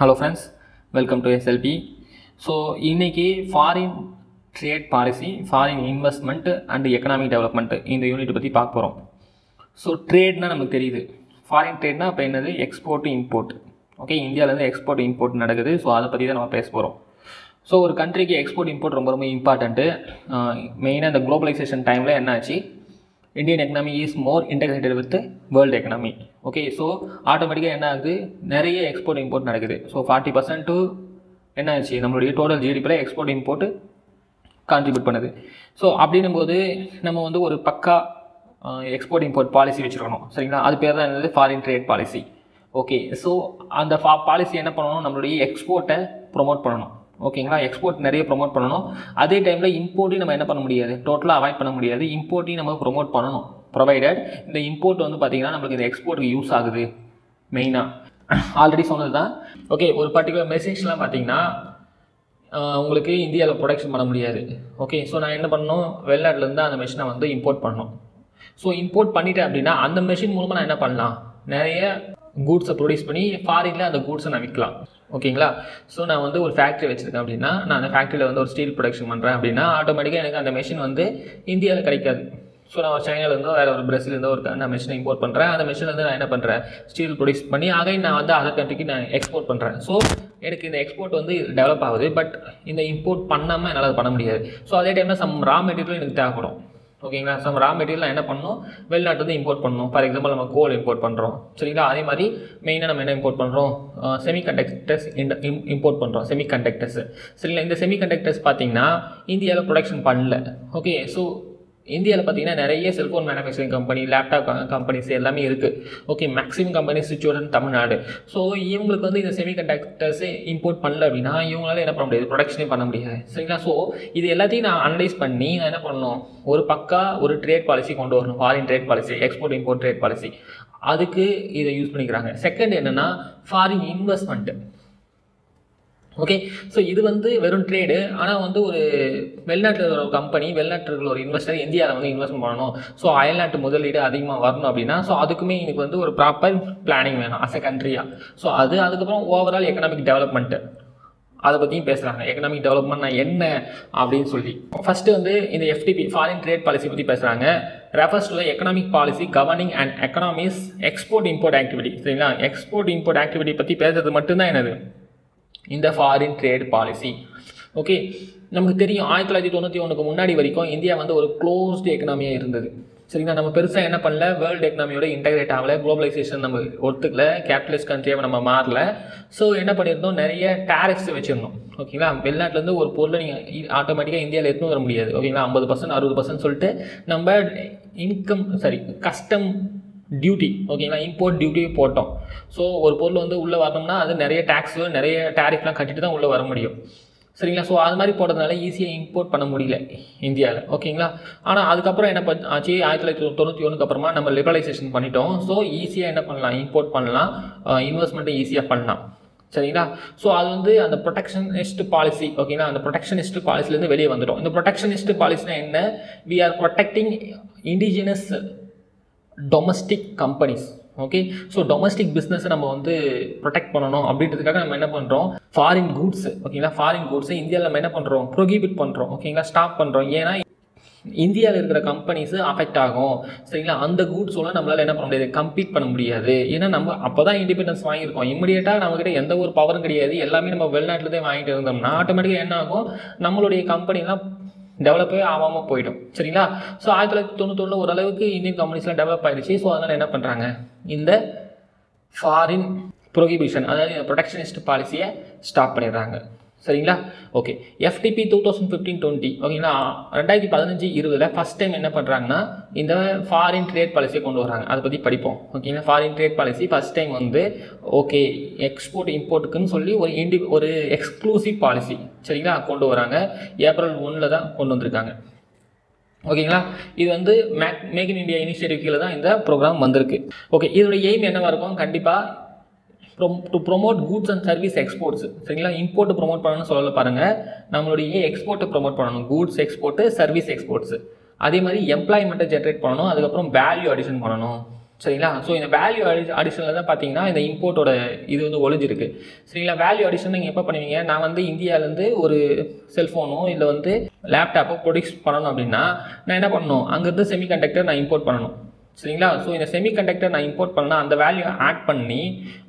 Hello friends, welcome to SLP. So இன்னைக்கு foreign trade policy, foreign investment and economic development இந்த unit பற்றி பார்க்க போகிறோம். ஸோ ட்ரேட்னால் நமக்கு தெரியுது, ஃபாரின் ட்ரேட்னா இப்போ என்னது, எக்ஸ்போர்ட் இம்போர்ட். ஓகே, இந்தியாவிலேருந்து எக்ஸ்போர்ட் இம்போர்ட் நடக்குது. ஸோ அதை பற்றி தான் நம்ம பேச போகிறோம். ஸோ ஒரு கண்ட்ரிக்கு எக்ஸ்போர்ட் இம்போர்ட் ரொம்ப ரொம்ப இம்பார்ட்டண்ட்டு. மெயினாக இந்த குளோபலைசேஷன் டைமில் என்ன ஆச்சு, Indian economy is more integrated with world economy. Okay, so ஆட்டோமேட்டிக்காக என்ன ஆகுது, நிறைய எக்ஸ்போர்ட் இம்போர்ட் நடக்குது. ஸோ 40% டு என்ன ஆச்சு, நம்மளுடைய டோட்டல் ஜிடிபியில் எக்ஸ்போர்ட் இம்போர்ட்டு கான்ட்ரிபியூட் பண்ணுது. ஸோ அப்படின்னும் போது நம்ம வந்து ஒரு பக்கா எக்ஸ்போர்ட் இம்போர்ட் பாலிசி வச்சுருக்கணும். சரிங்களா, அது பேர் தான் என்னது, foreign trade policy. Okay, so அந்த பாலிசி என்ன பண்ணணும், நம்மளுடைய எக்ஸ்போர்ட்டை ப்ரொமோட் பண்ணணும். ஓகேங்களா, எக்ஸ்போர்ட் நிறைய ப்ரொமோட் பண்ணணும். அதே டைமில் இம்போர்ட்டையும் நம்ம என்ன பண்ண முடியாது, டோட்டலாக அவாய்ட் பண்ண முடியாது. இம்போர்ட்டையும் நம்ம ப்ரொமோட் பண்ணணும், ப்ரொவைடட் இந்த இம்போர்ட் வந்து பார்த்திங்கன்னா நம்மளுக்கு இந்த எக்ஸ்போர்ட்டுக்கு யூஸ் ஆகுது. மெயினாக ஆல்ரெடி சொன்னது தான். ஓகே, ஒரு பர்டிகுலர் மெஷின்ஸ்லாம் பார்த்திங்கன்னா உங்களுக்கு இந்தியாவில் ப்ரொடக்ஷன் பண்ண முடியாது. ஓகே, ஸோ நான் என்ன பண்ணணும், வெளிநாட்டிலேருந்து அந்த மெஷினை வந்து இம்போர்ட் பண்ணணும். ஸோ இம்போர்ட் பண்ணிட்டேன் அப்படின்னா அந்த மெஷின் மூலமாக நான் என்ன பண்ணலாம், நிறைய கூட்ஸை ப்ரொடியூஸ் பண்ணி ஃபாரினில் அந்த கூட்ஸை நான் விற்கலாம். ஓகேங்களா, ஸோ நான் வந்து ஒரு ஃபேக்ட்ரி வச்சுருக்கேன் அப்படின்னா, நான் அந்த ஃபேக்ட்ரியில் வந்து ஒரு ஸ்டீல் ப்ரொடக்ஷன் பண்ணுறேன் அப்படின்னா ஆட்டோமேட்டிக்காக எனக்கு அந்த மெஷின் வந்து இந்தியாவில் கிடைக்காது. ஸோ நான் ஒரு சைனாலேருந்தோ வேறு ஒரு பிரேசிலேருந்தோ ஒரு நான் மெஷினை இம்போர்ட் பண்ணுறேன். அந்த மெஷின் வந்து நான் என்ன பண்ணுறேன், ஸ்டீல் ப்ரொடியூஸ் பண்ணி அகைன் நான் வந்து அதர் கண்ட்ரிக்கு நான் எக்ஸ்போர்ட் பண்ணுறேன். ஸோ எனக்கு இந்த எக்ஸ்போர்ட் வந்து டெவலப் ஆகுது. பட் இந்த இம்போர்ட் பண்ணாமல் என்னால் பண்ண முடியாது. ஸோ அதே டைமில் சம் ரா மெட்டீரியல் எனக்கு தேவைப்படும். ஓகேங்களா, சம் ரா மெட்டீரியல் நான் என்ன பண்ணணும், வெளிநாட்டில் இம்போர்ட் பண்ணணும். ஃபார் எக்ஸாம்பிள் நம்ம கோல் இம்போர்ட் பண்ணுறோம். சரிங்களா, அதே மாதிரி மெயினாக நம்ம என்ன இம்போர்ட் பண்ணுறோம், செமிகண்டக்டர்ஸ் இம்போர்ட் பண்ணுறோம். செமிகண்டக்டர்ஸ் சரிங்களா, இந்த செமிகண்டக்டர்ஸ் பார்த்தீங்கன்னா இந்தியாவில் ப்ரொடக்ஷன் பண்ணல. ஓகே, ஸோ இந்தியாவில் பார்த்தீங்கன்னா நிறைய cellphone manufacturing company, laptop companies எல்லாமே இருக்குது. Okay, maximum companies situation Tamil Nadu. So இவங்களுக்கு வந்து இந்த செமிகண்டக்டர்ஸே இம்போர்ட் பண்ணல அப்படின்னா இவங்களால என்ன பண்ண முடியாது, ப்ரொடக்ஷனே பண்ண முடியாது. சரிங்களா, ஸோ இது எல்லாத்தையும் நான் அனலைஸ் பண்ணி நான் என்ன பண்ணணும், ஒரு பக்கா ஒரு ட்ரேட் பாலிசி கொண்டு வரணும். Foreign trade policy, export import trade policy, அதுக்கு இதை யூஸ் பண்ணிக்கிறாங்க. செகண்ட் என்னென்னா ஃபாரின் இன்வெஸ்ட்மெண்ட்டு. ஓகே, ஸோ இது வந்து வெறும் ட்ரேடு. ஆனால் வந்து ஒரு வெளிநாட்டில் ஒரு கம்பெனி, வெளிநாட்டில் ஒரு இன்வெஸ்டர் இந்தியாவில் வந்து இன்வெஸ்ட்மெண்ட் பண்ணணும். ஸோ அயல்நாட்டு முதலீடு அதிகமாக வரணும் அப்படின்னா ஸோ அதுக்குமே எனக்கு வந்து ஒரு ப்ராப்பர் பிளானிங் வேணும் அஸ் எ கண்ட்ரியாக. ஸோ அதுக்கப்புறம் ஓவரால் எக்கனாமிக் டெவலப்மெண்ட்டு அதை பற்றியும் பேசுகிறாங்க. எக்கனாமிக் டெவலப்மெண்ட்னா என்ன அப்படின்னு சொல்லி ஃபஸ்ட்டு வந்து இந்த FTP ஃபாரின் ட்ரேட் பாலிசி பற்றி பேசுகிறாங்க. Refers to economic policy governing and economics export import activity. சரிங்களா, எக்ஸ்போர்ட் இம்போர்ட் ஆக்டிவிட்டி பற்றி பேசுறது மட்டும்தான் என்னது, இந்த ஃபாரின் ட்ரேட் பாலிசி. ஓகே, நமக்கு தெரியும் 1991க்கு முன்னாடி வரைக்கும் இந்தியா வந்து ஒரு க்ளோஸ்டு எக்கனாமியாக இருந்தது. சரிங்களா, நம்ம பெருசாக என்ன பண்ணல, வேர்ல்டு எக்கனாமியோட இன்டெகிரேட் ஆகலை, குளோபலைசேஷன் நம்ம ஒத்துக்கல, கேபிட்டலிஸ்ட் கண்ட்ரியாக நம்ம மாறல. ஸோ என்ன பண்ணியிருந்தோம், நிறைய டேரிஃப்ஸ் வச்சுருந்தோம். ஓகேங்களா, வெளிநாட்டிலேருந்து ஒரு பொருளை நீங்கள் ஆட்டோமேட்டிக்காக இந்தியாவில் எடுத்துன்னு வர முடியாது. ஓகேங்களா, 50% 60% சொல்லிட்டு நம்ம கஸ்டம் டியூட்டி, ஓகேங்களா, இம்போர்ட் டியூட்டி போட்டோம். ஸோ ஒரு பொருள் வந்து உள்ளே வரணும்னா அது நிறைய டேக்ஸு, நிறைய டேரிஃப்லாம் கட்டிட்டு தான் உள்ளே வர முடியும். சரிங்களா, ஸோ அது மாதிரி போட்டதுனால ஈஸியாக இம்போர்ட் பண்ண முடியல இந்தியாவில். ஓகேங்களா, ஆனால் அதுக்கப்புறம் என்ன ஆச்சு, 1991க்கு அப்புறமா நம்ம லிபரலைசேஷன் பண்ணிட்டோம். ஸோ ஈஸியாக என்ன பண்ணலாம், இம்போர்ட் பண்ணலாம், இன்வெஸ்ட்மெண்ட்டை ஈஸியாக பண்ணலாம். சரிங்களா, ஸோ அது வந்து அந்த ப்ரொடெக்ஷனிஸ்ட் பாலிசி. ஓகேங்களா, அந்த ப்ரொடெக்ஷனிஸ்ட் பாலிசிலேருந்து வெளியே வந்துட்டோம். இந்த ப்ரொடெக்ஷனிஸ்ட் பாலிசினா என்ன, we are protecting indigenous domestic companies. Okay, so domestic பிஸ்னஸை நம்ம வந்து ப்ரொடெக்ட் பண்ணணும் அப்படின்றதுக்காக நம்ம என்ன பண்ணுறோம், ஃபாரின் கூட்ஸ். ஓகேங்களா, ஃபாரின் கூட்ஸை இந்தியாவில் நம்ம என்ன பண்ணுறோம், ப்ரொஹிபிட் பண்ணுறோம். ஓகேங்களா, ஸ்டாப் பண்ணுறோம். ஏன்னா இந்தியாவில் இருக்கிற கம்பெனிஸு அஃபெக்ட் ஆகும். சரிங்களா, அந்த கூட்ஸோட நம்மளால் என்ன பண்ண முடியாது, கம்பீட் பண்ண முடியாது. ஏன்னா நம்ம அப்போ தான் இண்டிபெண்டன்ஸ் வாங்கியிருக்கோம். இமீடியட்டாக நம்மக்கிட்ட எந்த ஒரு பவரும் கிடையாது, எல்லாமே நம்ம வெளிநாட்டில் வாங்கிட்டு இருந்தோம்னா ஆட்டோமேட்டிக்காக என்ன ஆகும், நம்மளுடைய கம்பெனிலாம் டெவலப்பே ஆகாமல் போயிடும். சரிங்களா, ஸோ 1991 ஓரளவுக்கு இந்தியன் கம்பெனிஸ்லாம் டெவலப் ஆகிடுச்சு. ஸோ அதனால் என்ன பண்ணுறாங்க, இந்த ஃபாரின் ப்ரொஹிபிஷன், அதாவது ப்ரொடெக்ஷனிஸ்ட் பாலிசியை ஸ்டாப் பண்ணிடுறாங்க. சரிங்களா, ஓகே. FTP 2015-20 ஓகேங்களா, 2015-20 ஃபஸ்ட் டைம் என்ன பண்ணுறாங்கன்னா இந்த ஃபாரின் ட்ரேட் பாலிசியை கொண்டு வராங்க. அதை பற்றி படிப்போம். ஓகேங்களா, foreign trade policy first time வந்து ஓகே எக்ஸ்போர்ட் இம்போர்ட்டுக்குன்னு சொல்லி ஒரு எக்ஸ்க்ளூசிவ் பாலிசி சரிங்களா கொண்டு வராங்க. April 1 தான் கொண்டு வந்திருக்காங்க. ஓகேங்களா, இது வந்து மேக் இன் இந்தியா இனிஷியேட்டிவ் கீழே தான் இந்த ப்ரோக்ராம் வந்திருக்கு. ஓகே, இதோட எய்ம் என்னவாக இருக்கும், கண்டிப்பாக to promote goods and service exports. சரிங்களா, இம்போர்ட் ப்ரொமோட் பண்ணணும்னு சொல்ல பாருங்கள், நம்மளுடைய எக்ஸ்போர்ட்டை ப்ரொமோட் பண்ணணும், கூட்ஸ் எக்ஸ்போர்ட்டு, சர்வீஸ் எக்ஸ்போர்ட்ஸு. அதே மாதிரி எம்ப்ளாய்மெண்ட்டை ஜென்ரேட் பண்ணணும், அதுக்கப்புறம் வேல்யூ அடிஷன் பண்ணணும். சரிங்களா. ஸோ இந்த வேல்யூ அடிஷனில் தான் பார்த்தீங்கன்னா இந்த இம்போர்ட்டோட இது வந்து ஒழிஞ்சிருக்கு. சரிங்களா. வேல்யூ அடிஷன் நீங்கள் எப்போ பண்ணுவீங்க, நான் வந்து இந்தியாவிலேருந்து ஒரு செல்ஃபோனோ இல்லை வந்து லேப்டாப்போ ப்ரொடியூஸ் பண்ணணும் அப்படின்னா நான் என்ன பண்ணணும், அங்கேருந்து செமிகண்டக்டர் நான் இம்போர்ட் பண்ணணும். சரிங்களா. ஸோ இந்த செமிகண்டக்டர் நான் இம்போர்ட் பண்ணால் அந்த வேல்யூ ஆட் பண்ணி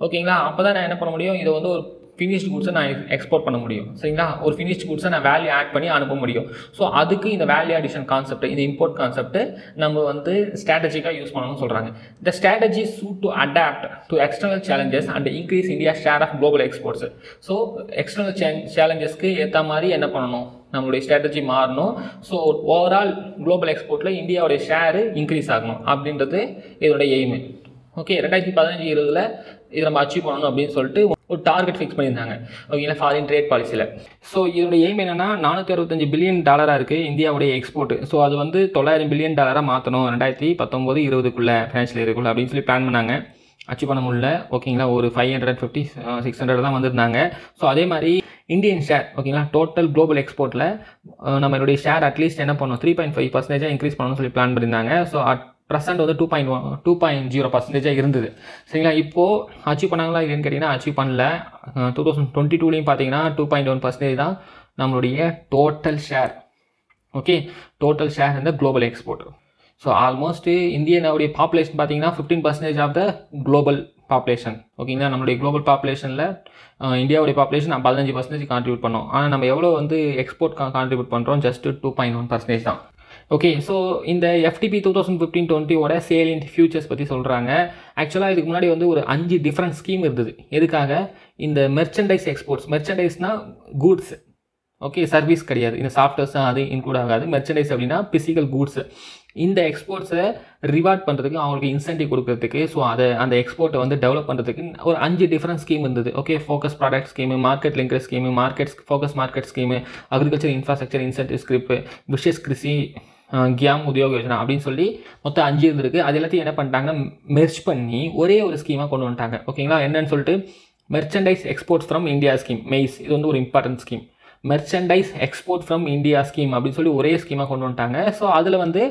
ஓகேங்களா, அப்போ தான் நான் என்ன பண்ண முடியும், இதை வந்து ஒரு ஃபினிஷ்டு குட்ஸை நான் எக்ஸ்போர்ட் பண்ண முடியும். சரிங்களா. ஒரு ஃபினிஷ்டு குட்ஸை நான் வேல்யூ ஆட் பண்ணி அனுப்ப முடியும். ஸோ அதுக்கு இந்த வேல்யூ அடிஷன் கான்செப்ட், இந்த இம்போர்ட் கான்செப்ட் நம்ம வந்து ஸ்ட்ராட்டஜிக்காக யூஸ் பண்ணணும்னு சொல்கிறாங்க. இந்த strategy suit to adapt to external challenges and increase India share of global exports. So external சேலஞ்சஸ்க்கு ஏற்ற மாதிரி என்ன பண்ணணும், நம்மளுடைய ஸ்ட்ராட்டஜி மாறணும். ஸோ ஓவரால் குளோபல் எக்ஸ்போர்ட்டில் இந்தியாவுடைய ஷேரு இன்க்ரீஸ் ஆகணும் அப்படின்றது இதோட எய்மு. ஓகே, 2015-20 இதை நம்ம அச்சீவ் பண்ணணும் அப்படின்னு சொல்லிட்டு ஒரு டார்கெட் ஃபிக்ஸ் பண்ணியிருந்தாங்க. ஓகேங்களா, ஃபாரின் ட்ரேட் பாலிசியில். ஸோ இதோட எய்ம் என்னென்னா $465 பில்லியன் இருக்குது இந்தியாவுடைய எக்ஸ்போர்ட். ஸோ அது வந்து $900 பில்லியன் மாற்றணும் 2019-20 ஃபைனான்ஷியல் இயருக்குள்ள அப்படின்னு சொல்லி பிளான் பண்ணாங்க. அச்சீவ் பண்ண முடியல. ஓகேங்களா, ஒரு 550-600 தான் வந்திருந்தாங்க. ஸோ அதே மாதிரி இந்தியன் ஷேர் ஓகேங்களா டோட்டல் குளோபல் எக்ஸ்போர்ட்டில் நம்மளுடைய ஷேர் அட்லீஸ்ட் என்ன பண்ணணும் 3.5% இன்க்ரீஸ் பண்ணணும்னு சொல்லி பிளான் பண்ணியிருந்தாங்க. ஸோ ப்ரெசென்ட் வந்து 2.0% இருந்தது. சரிங்களா. இப்போது அச்சீவ் பண்ணாங்களா இல்லைன்னு கேட்டிங்கன்னா அச்சீவ் பண்ணல. 2022 பார்த்தீங்கன்னா 2.1% தான் நம்மளுடைய total share. Okay, total share இந்த குளோபல் எக்ஸ்போர்ட். ஸோ ஆல்மோஸ்ட் இந்தியனுடைய பாப்புலேஷன் பார்த்தீங்கன்னா 15% ஆஃப் த குளோபல் பாப்புலேஷன். ஓகேங்களா, நம்மளுடைய குளோபல் பாப்புலேஷனில் இந்தியாவுடைய பாப்புலேஷன் 15% கான்ட்ரிபியூட் பண்ணோம். ஆனால் நம்ம எவ்வளோ வந்து எக்ஸ்போர்ட் கான்ட்ரிபியூட் பண்ணுறோம், ஜஸ்ட் 2.1% தான். ஓகே, ஸோ இந்த FTP 2015-20 சேலியன்ட் ஃபியூச்சர்ஸ் பற்றி சொல்கிறாங்க. ஆக்சுவலாக இதுக்கு முன்னாடி வந்து ஒரு 5 டிஃப்ரெண்ட் ஸ்கீம் இருந்தது. எதுக்காக, இந்த மெர்ச்சன்டைஸ் எக்ஸ்போர்ட்ஸ். மெர்ச்சன்டைஸ்னால் கூட்ஸ். ஓகே, சர்வீஸ் கிடையாது. இந்த சாஃப்ட்வேர்ஸ் அது இன்க்ளூட் ஆகாது. மெர்ச்சன்டைஸ் அப்படின்னா பிசிக்கல் கூட்ஸ். இந்த எக்ஸ்போர்ட்ஸை ரிவார்ட் பண்ணுறதுக்கு, அவங்களுக்கு இன்சென்டிவ் கொடுக்கறதுக்கு, ஸோ அந்த எக்ஸ்போர்ட்டை வந்து டெவலப் பண்ணுறதுக்கு ஒரு 5 டிஃப்ரெண்ட் ஸ்கீம் இருந்தது. Okay, focus product scheme, market linked scheme, focus market scheme, agriculture infrastructure incentive scrip, Vishesh Krishi, Gram Udyog Yojana அப்படின்னு சொல்லி மொத்தம் 5 இருந்திருக்கு. அது எல்லாத்தையும் என்ன பண்ணிட்டாங்கன்னா மெர்ஜ் பண்ணி ஒரே ஒரு ஸ்கீமாக கொண்டு வந்துட்டாங்க. ஓகேங்களா, என்னன்னு சொல்லிட்டு merchandise exports from India scheme, maize. இது வந்து ஒரு important scheme. Merchandise export from India scheme அப்படின்னு சொல்லி ஒரே ஸ்கீமாக கொண்டு வந்துட்டாங்க. ஸோ அதில் வந்து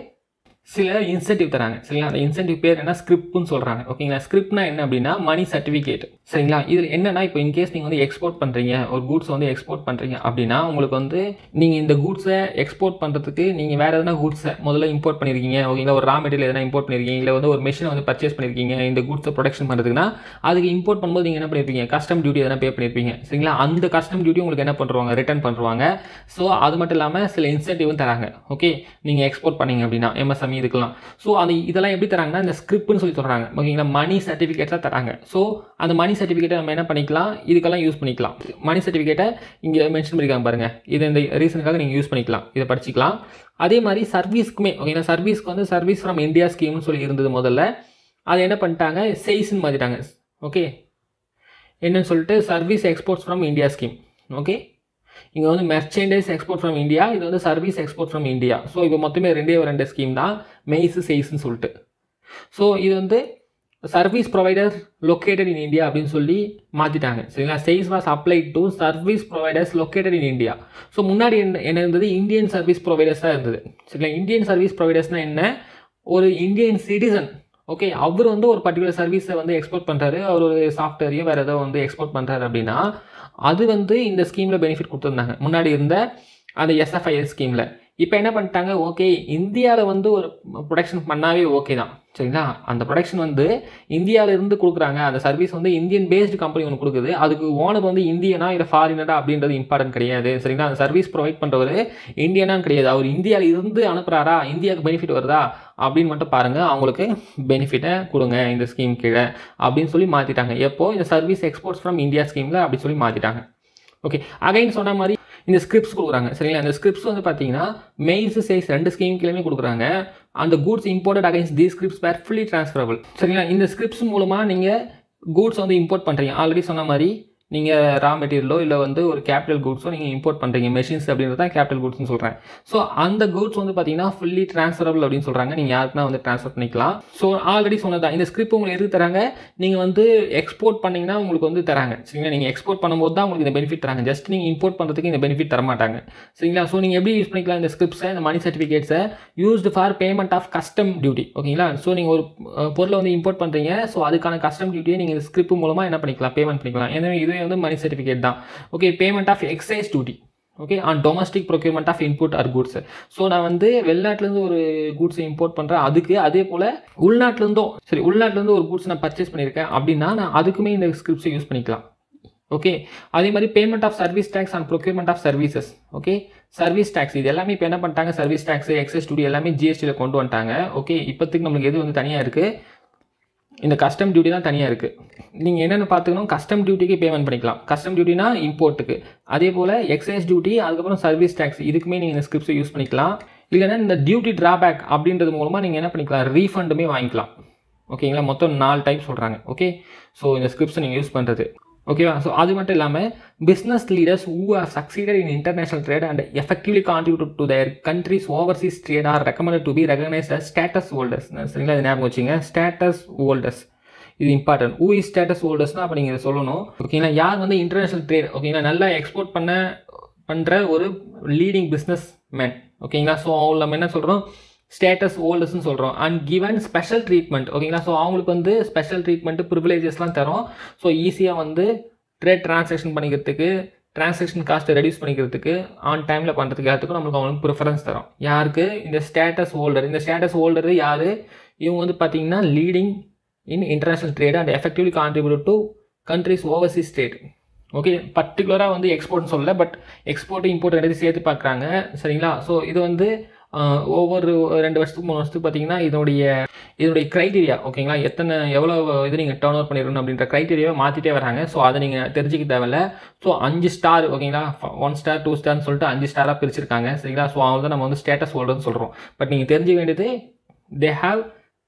சில இன்சென்டிவ் தராங்க. சரிங்களா, அந்த இன்சென்டிவ் பேர் என்ன, ஸ்கிரிப்ட்னு சொல்கிறாங்க. ஓகேங்களா, ஸ்கிரிப்ட்னா என்ன அப்படின்னா மணி சர்டிஃபிகேட். சரிங்களா, இதில் என்னன்னா இப்போ இன்கேஸ் நீங்கள் வந்து எக்ஸ்போர்ட் பண்ணுறீங்க, ஒரு கூட்ஸ் வந்து எக்ஸ்போர்ட் பண்ணுறீங்க அப்படின்னா உங்களுக்கு வந்து நீங்கள் இந்த கூட்ஸை எக்ஸ்போர்ட் பண்ணுறதுக்கு நீங்கள் வேறு எதனா கூட்ஸை முதல்ல இம்போர்ட் பண்ணியிருக்கீங்க. ஓகேங்களா, ஒரு ரா மெட்டீரியல் எதனா இம்போர்ட் பண்ணியிருக்கீங்க, இல்லை வந்து ஒரு மிஷினை வந்து பர்ச்சேஸ் பண்ணியிருக்கீங்க இந்த கூட்ஸை ப்ரொடக்ஷன் பண்ணுறதுக்குன்னா அதுக்கு இம்போர்ட் பண்ணும்போது நீங்கள் என்ன பண்ணியிருப்பீங்க, கஸ்டம் டியூட்டி எதனா பே பண்ணியிருப்பீங்க. சரிங்களா, அந்த கஸ்டம் டியூட்டி உங்களுக்கு என்ன பண்ணுவாங்க, ரிட்டர்ன் பண்ணுவாங்க. ஸோ அது மட்டும் இல்லாமல் சில இன்சென்டிவும் தராங்க. ஓகே, நீங்கள் எக்ஸ்போர்ட் பண்ணீங்க அப்படின்னா MSME இருக்கலாம். ஸோ அது இதெல்லாம் எப்படி தராங்கன்னா இந்த ஸ்கிரிப்ட்னு சொல்லி சொல்கிறாங்க. ஓகேங்களா, மணி சர்டிஃபிகேட்ஸாக தராங்க. ஸோ அந்த மணி சர்டிஃபிகேட்டை நம்ம என்ன பண்ணிக்கலாம், இதுக்கெல்லாம் யூஸ் பண்ணிக்கலாம். மணி சர்டிஃபிகேட்டை இங்கே மென்ஷன் பண்ணியிருக்காங்க பாருங்கள். இது இந்த ரீசனுக்காக நீங்கள் யூஸ் பண்ணிக்கலாம், இதை படிச்சிக்கலாம். அதே மாதிரி சர்வீஸ்க்குமே ஓகேங்களா, சர்வீஸ்க்கு வந்து சர்வீஸ் ஃப்ரம் இந்தியா ஸ்கீம்னு சொல்லி இருந்தது முதல்ல. அதை என்ன பண்ணிட்டாங்க, சேல்ஸ்ன்னு மாற்றிட்டாங்க. ஓகே, என்னன்னு சொல்லிட்டு service exports from India scheme. Okay, இங்கே வந்து மெர்ச்சன்டைஸ் எக்ஸ்போர்ட் ஃப்ரம் இந்தியா, இது வந்து service export from India. So இப்போ மொத்தமே 2 ஸ்கீம் தான், மெய்ஸ் சேல்ஸ்ன்னு சொல்லிட்டு. ஸோ இது வந்து service provider located in India அப்படின்னு சொல்லி மாற்றிட்டாங்க. சரிங்களா, sales was applied to service providers located in India. So முன்னாடி என்ன இருந்தது, இந்தியன் சர்வீஸ் ப்ரொவைடர்ஸ் தான் இருந்தது. சரிங்களா, இந்தியன் சர்வீஸ் ப்ரொவைடர்ஸ்னால் என்ன, ஒரு இந்தியன் சிட்டிசன். ஓகே, அவர் வந்து ஒரு பர்டிகுலர் சர்வீஸை வந்து எக்ஸ்போர்ட் பண்ணுறாரு, அவர் ஒரு சாஃப்ட்வேரையும் வேறு ஏதோ வந்து எக்ஸ்போர்ட் பண்ணுறாரு அப்படின்னா அது வந்து இந்த ஸ்கீமில் பெனிஃபிட் கொடுத்துருந்தாங்க முன்னாடி இருந்த அந்த SFIS ஸ்கீமில். இப்போ என்ன பண்ணிட்டாங்க, ஓகே இந்தியாவில் வந்து ஒரு ப்ரொடக்ஷன் பண்ணாவே ஓகே தான். சரிங்களா, அந்த ப்ரொடக்ஷன் வந்து இந்தியாவிலேருந்து கொடுக்குறாங்க, அந்த சர்வீஸ் வந்து இந்தியன் பேஸ்டு கம்பெனி ஒன்று கொடுக்குது. அதுக்கு ஓனர் வந்து இந்தியனா இல்லை ஃபாரினரா அப்படின்றது இம்பார்ட்டன்ட் கிடையாது. சரிங்களா, அந்த சர்வீஸ் ப்ரொவைட் பண்ணுறவர் இந்தியனான்னு கிடையாது, அவர் இந்தியாவில் இருந்து அனுப்புகிறாரா, இந்தியாவுக்கு பெனிஃபிட் வருதா அப்படின்னு மட்டும் பாருங்கள், அவங்களுக்கு பெனிஃபிட்டை கொடுங்க இந்த ஸ்கீம் கீழே அப்படின்னு சொல்லி மாற்றிட்டாங்க. எப்போது இந்த சர்வீஸ் எக்ஸ்போர்ட்ஸ் ஃப்ரம் இந்தியா ஸ்கீமில் அப்படி சொல்லி மாற்றிட்டாங்க. ஓகே, அகைன் சொன்ன மாதிரி இந்த ஸ்கிரிப்ட்ஸ் கொடுக்குறாங்க. சரிங்களா, இந்த ஸ்கிரிப்ட்ஸ் வந்து பார்த்தீங்கன்னா மெயில்ஸ் சேல்ஸ் 2 ஸ்கீம்கிலையுமே கொடுக்குறாங்க. அந்த goods imported against these scripts were fully transferable. சரிங்களா, இந்த ஸ்கிரிப்ட்ஸ் மூலமாக நீங்கள் கூட்ஸ் வந்து இம்போர்ட் பண்ணுறீங்க. ஆல்ரெடி சொன்ன மாதிரி நீங்கள் ரா மெட்டீரியலோ இல்லை வந்து ஒரு கேபிட்டல் கூட்ஸோ நீங்கள் இம்போர்ட் பண்ணுறீங்க, மெஷின்ஸ் அப்படின்றது தான் கேபிட்டல் கூட்ஸ்னு சொல்கிறேன். ஸோ அந்த கூட்ஸ் வந்து பார்த்தீங்கன்னா ஃபுல்லி ட்ரான்ஸ்ஃபரபிள் அப்படின்னு சொல்கிறாங்க. நீங்கள் யாருக்குனா வந்து ட்ரான்ஸ்ஃபர் பண்ணிக்கலாம். ஸோ ஆல்ரெடி சொன்னதான் இந்த ஸ்கிரிப்ட் உங்களுக்கு எதுக்கு தராங்க, நீங்கள் வந்து எக்ஸ்போர்ட் பண்ணிங்கன்னா உங்களுக்கு வந்து தராங்க. சரிங்களா, நீங்கள் எக்ஸ்போர்ட் பண்ணும்போது தான் உங்களுக்கு இந்த பெனிஃபிட் தராங்க. ஜஸ்ட் நீங்கள் இம்போர்ட் பண்ணுறதுக்கு இந்த பெனிஃபிட் தர மாட்டாங்க. சரிங்களா, ஸோ நீங்கள் எப்படி யூஸ் பண்ணிக்கலாம் இந்த ஸ்கிரிப்ட்ஸை, இந்த மணி சர்டிஃபிகேட்ஸை used for payment of custom duty. ஓகேங்களா, ஸோ நீங்கள் ஒரு பொருளை வந்து இம்போர்ட் பண்ணுறீங்க, ஸோ அதுக்கான கஸ்டம் டியூட்டியை நீங்கள் இந்த ஸ்கிரிப்ட் மூலமாக என்ன பண்ணிக்கலாம், பேமெண்ட் பண்ணிக்கலாம். எனவே இதுவே வந்து மணி சர்டிஃபிகேட் தான். Okay, payment of excise duty. Okay, on domestic procurement of input or goods. So நான் வந்து வெளிநாட்டிலேருந்து ஒரு குட்ஸை இம்போர்ட் பண்ணுறேன், அதுக்கு அதே போல் உள்நாட்டிலேருந்து ஒரு குட்ஸ் நான் பர்ச்சேஸ் பண்ணியிருக்கேன் அப்படின்னா நான் அதுக்குமே இந்த ஸ்கிரிப்ட்ஸை யூஸ் பண்ணிக்கலாம். ஓகே, அதே மாதிரி payment of service tax and procurement of services. Okay, service tax இது எல்லாமே இப்போ என்ன பண்ணிட்டாங்க, சர்வீஸ் டேக்ஸ், எக்ஸைஸ் டியூட்டி எல்லாமே ஜிஎஸ்டியில் கொண்டு வந்துட்டாங்க. ஓகே, இப்போதைக்கு நம்மளுக்கு எது வந்து தனியாக இருக்குது, இந்த கஸ்டம் டியூட்டி தான் தனியாக இருக்குது. நீங்கள் என்னென்னு பார்த்துக்கணும், கஸ்டம் டியூட்டிக்கு பேமெண்ட் பண்ணிக்கலாம். கஸ்டம் டியூட்டினா இம்போர்ட்டுக்கு, அதே போல் எக்ஸைஸ் டியூட்டி, அதுக்கப்புறம் சர்வீஸ் டேக்ஸ், இதுக்குமே நீங்கள் இந்த ஸ்கிரிப்ட்ஸை யூஸ் பண்ணிக்கலாம். இல்லைன்னா இந்த டியூட்டி ட்ராபேக் அப்படின்றது மூலமாக நீங்கள் என்ன பண்ணிக்கலாம், ரீஃபண்டுமே வாங்கிக்கலாம். ஓகேங்களா, மொத்தம் 4 டைப் சொல்கிறாங்க. ஓகே, ஸோ இந்த ஸ்கிரிப்ட்ஸை நீங்கள் யூஸ் பண்ணுறது. ஓகேவா, ஸோ அது மட்டும் இல்லாமல் business leaders who have succeeded in international trade and effectively contribute to their countries overseas trade are recommended to be recognised as status holders. சரிங்களா, இது ஞாபகம் வச்சுங்க, ஸ்டேட்டஸ் ஹோல்டர்ஸ் இது இம்பார்ட்டன்ட். ஹூ இஸ் ஸ்டேட்டஸ் ஹோல்டர்ஸ்னால் அப்போ நீங்கள் இதை சொல்லணும். ஓகேங்களா, யார் வந்து இன்டர்நேஷனல் ட்ரேட் ஓகேங்களா நல்லா எக்ஸ்போர்ட் பண்ணுற ஒரு லீடிங் பிஸ்னஸ் மேன். ஓகேங்களா, ஸோ அவங்க நம்ம என்ன சொல்கிறோம், ஸ்டேட்டஸ் ஹோல்டர்ஸ்னு சொல்கிறோம். And given special treatment. ஓகேங்களா, ஸோ அவங்களுக்கு வந்து ஸ்பெஷல் ட்ரீட்மெண்ட்டு ப்ரிவிலேஜஸ்லாம் தரும். ஸோ ஈஸியாக வந்து ட்ரேட் ட்ரான்சாக்ஷன் பண்ணிக்கிறதுக்கு, டிரான்சாக்ஷன் காஸ்ட்டை ரெடியூஸ் பண்ணிக்கிறதுக்கு, ஆன் டைமில் பண்ணுறதுக்கு எல்லாத்துக்கும் நம்மளுக்கு அவங்களுக்கு ப்ரிஃபரன்ஸ் தரும். யாருக்கு, இந்த ஸ்டேட்டஸ் ஹோல்டர். இந்த ஸ்டேட்டஸ் ஹோல்டர் யார், இவங்க வந்து பார்த்தீங்கன்னா leading in international trade and effectively contribute to countries overseas trade. Okay, பர்டிகுலராக வந்து எக்ஸ்போர்ட்னு சொல்லலை, பட் எக்ஸ்போர்ட்டு இம்போர்ட் ரெண்டு சேர்த்து பார்க்குறாங்க. சரிங்களா, ஸோ இது வந்து ஒவ்வொரு 2 வருஷத்துக்கு 3 வருஷத்துக்கு பார்த்தீங்கன்னா இதனுடைய க்ரைட்டீரியா ஓகேங்களா, எவ்வளோ இது நீங்கள் டர்ன் ஓவர் பண்ணிடணும் அப்படின்ற க்ரைட்டீரியாவை மாற்றிட்டே வராங்க. ஸோ அதை நீங்கள் தெரிஞ்சுக்க தேவையில்ல. ஸோ 5 ஸ்டார் ஓகேங்களா, 1 ஸ்டார் 2 ஸ்டார்னு சொல்லிட்டு 5 ஸ்டாராக பிரிச்சிருக்காங்க. சரிங்களா, ஸோ அவங்க தான் நம்ம வந்து ஸ்டேட்டஸ் ஹோல்டர்னு சொல்கிறோம். பட் நீங்கள் தெரிஞ்சுக்க வேண்டியது, they have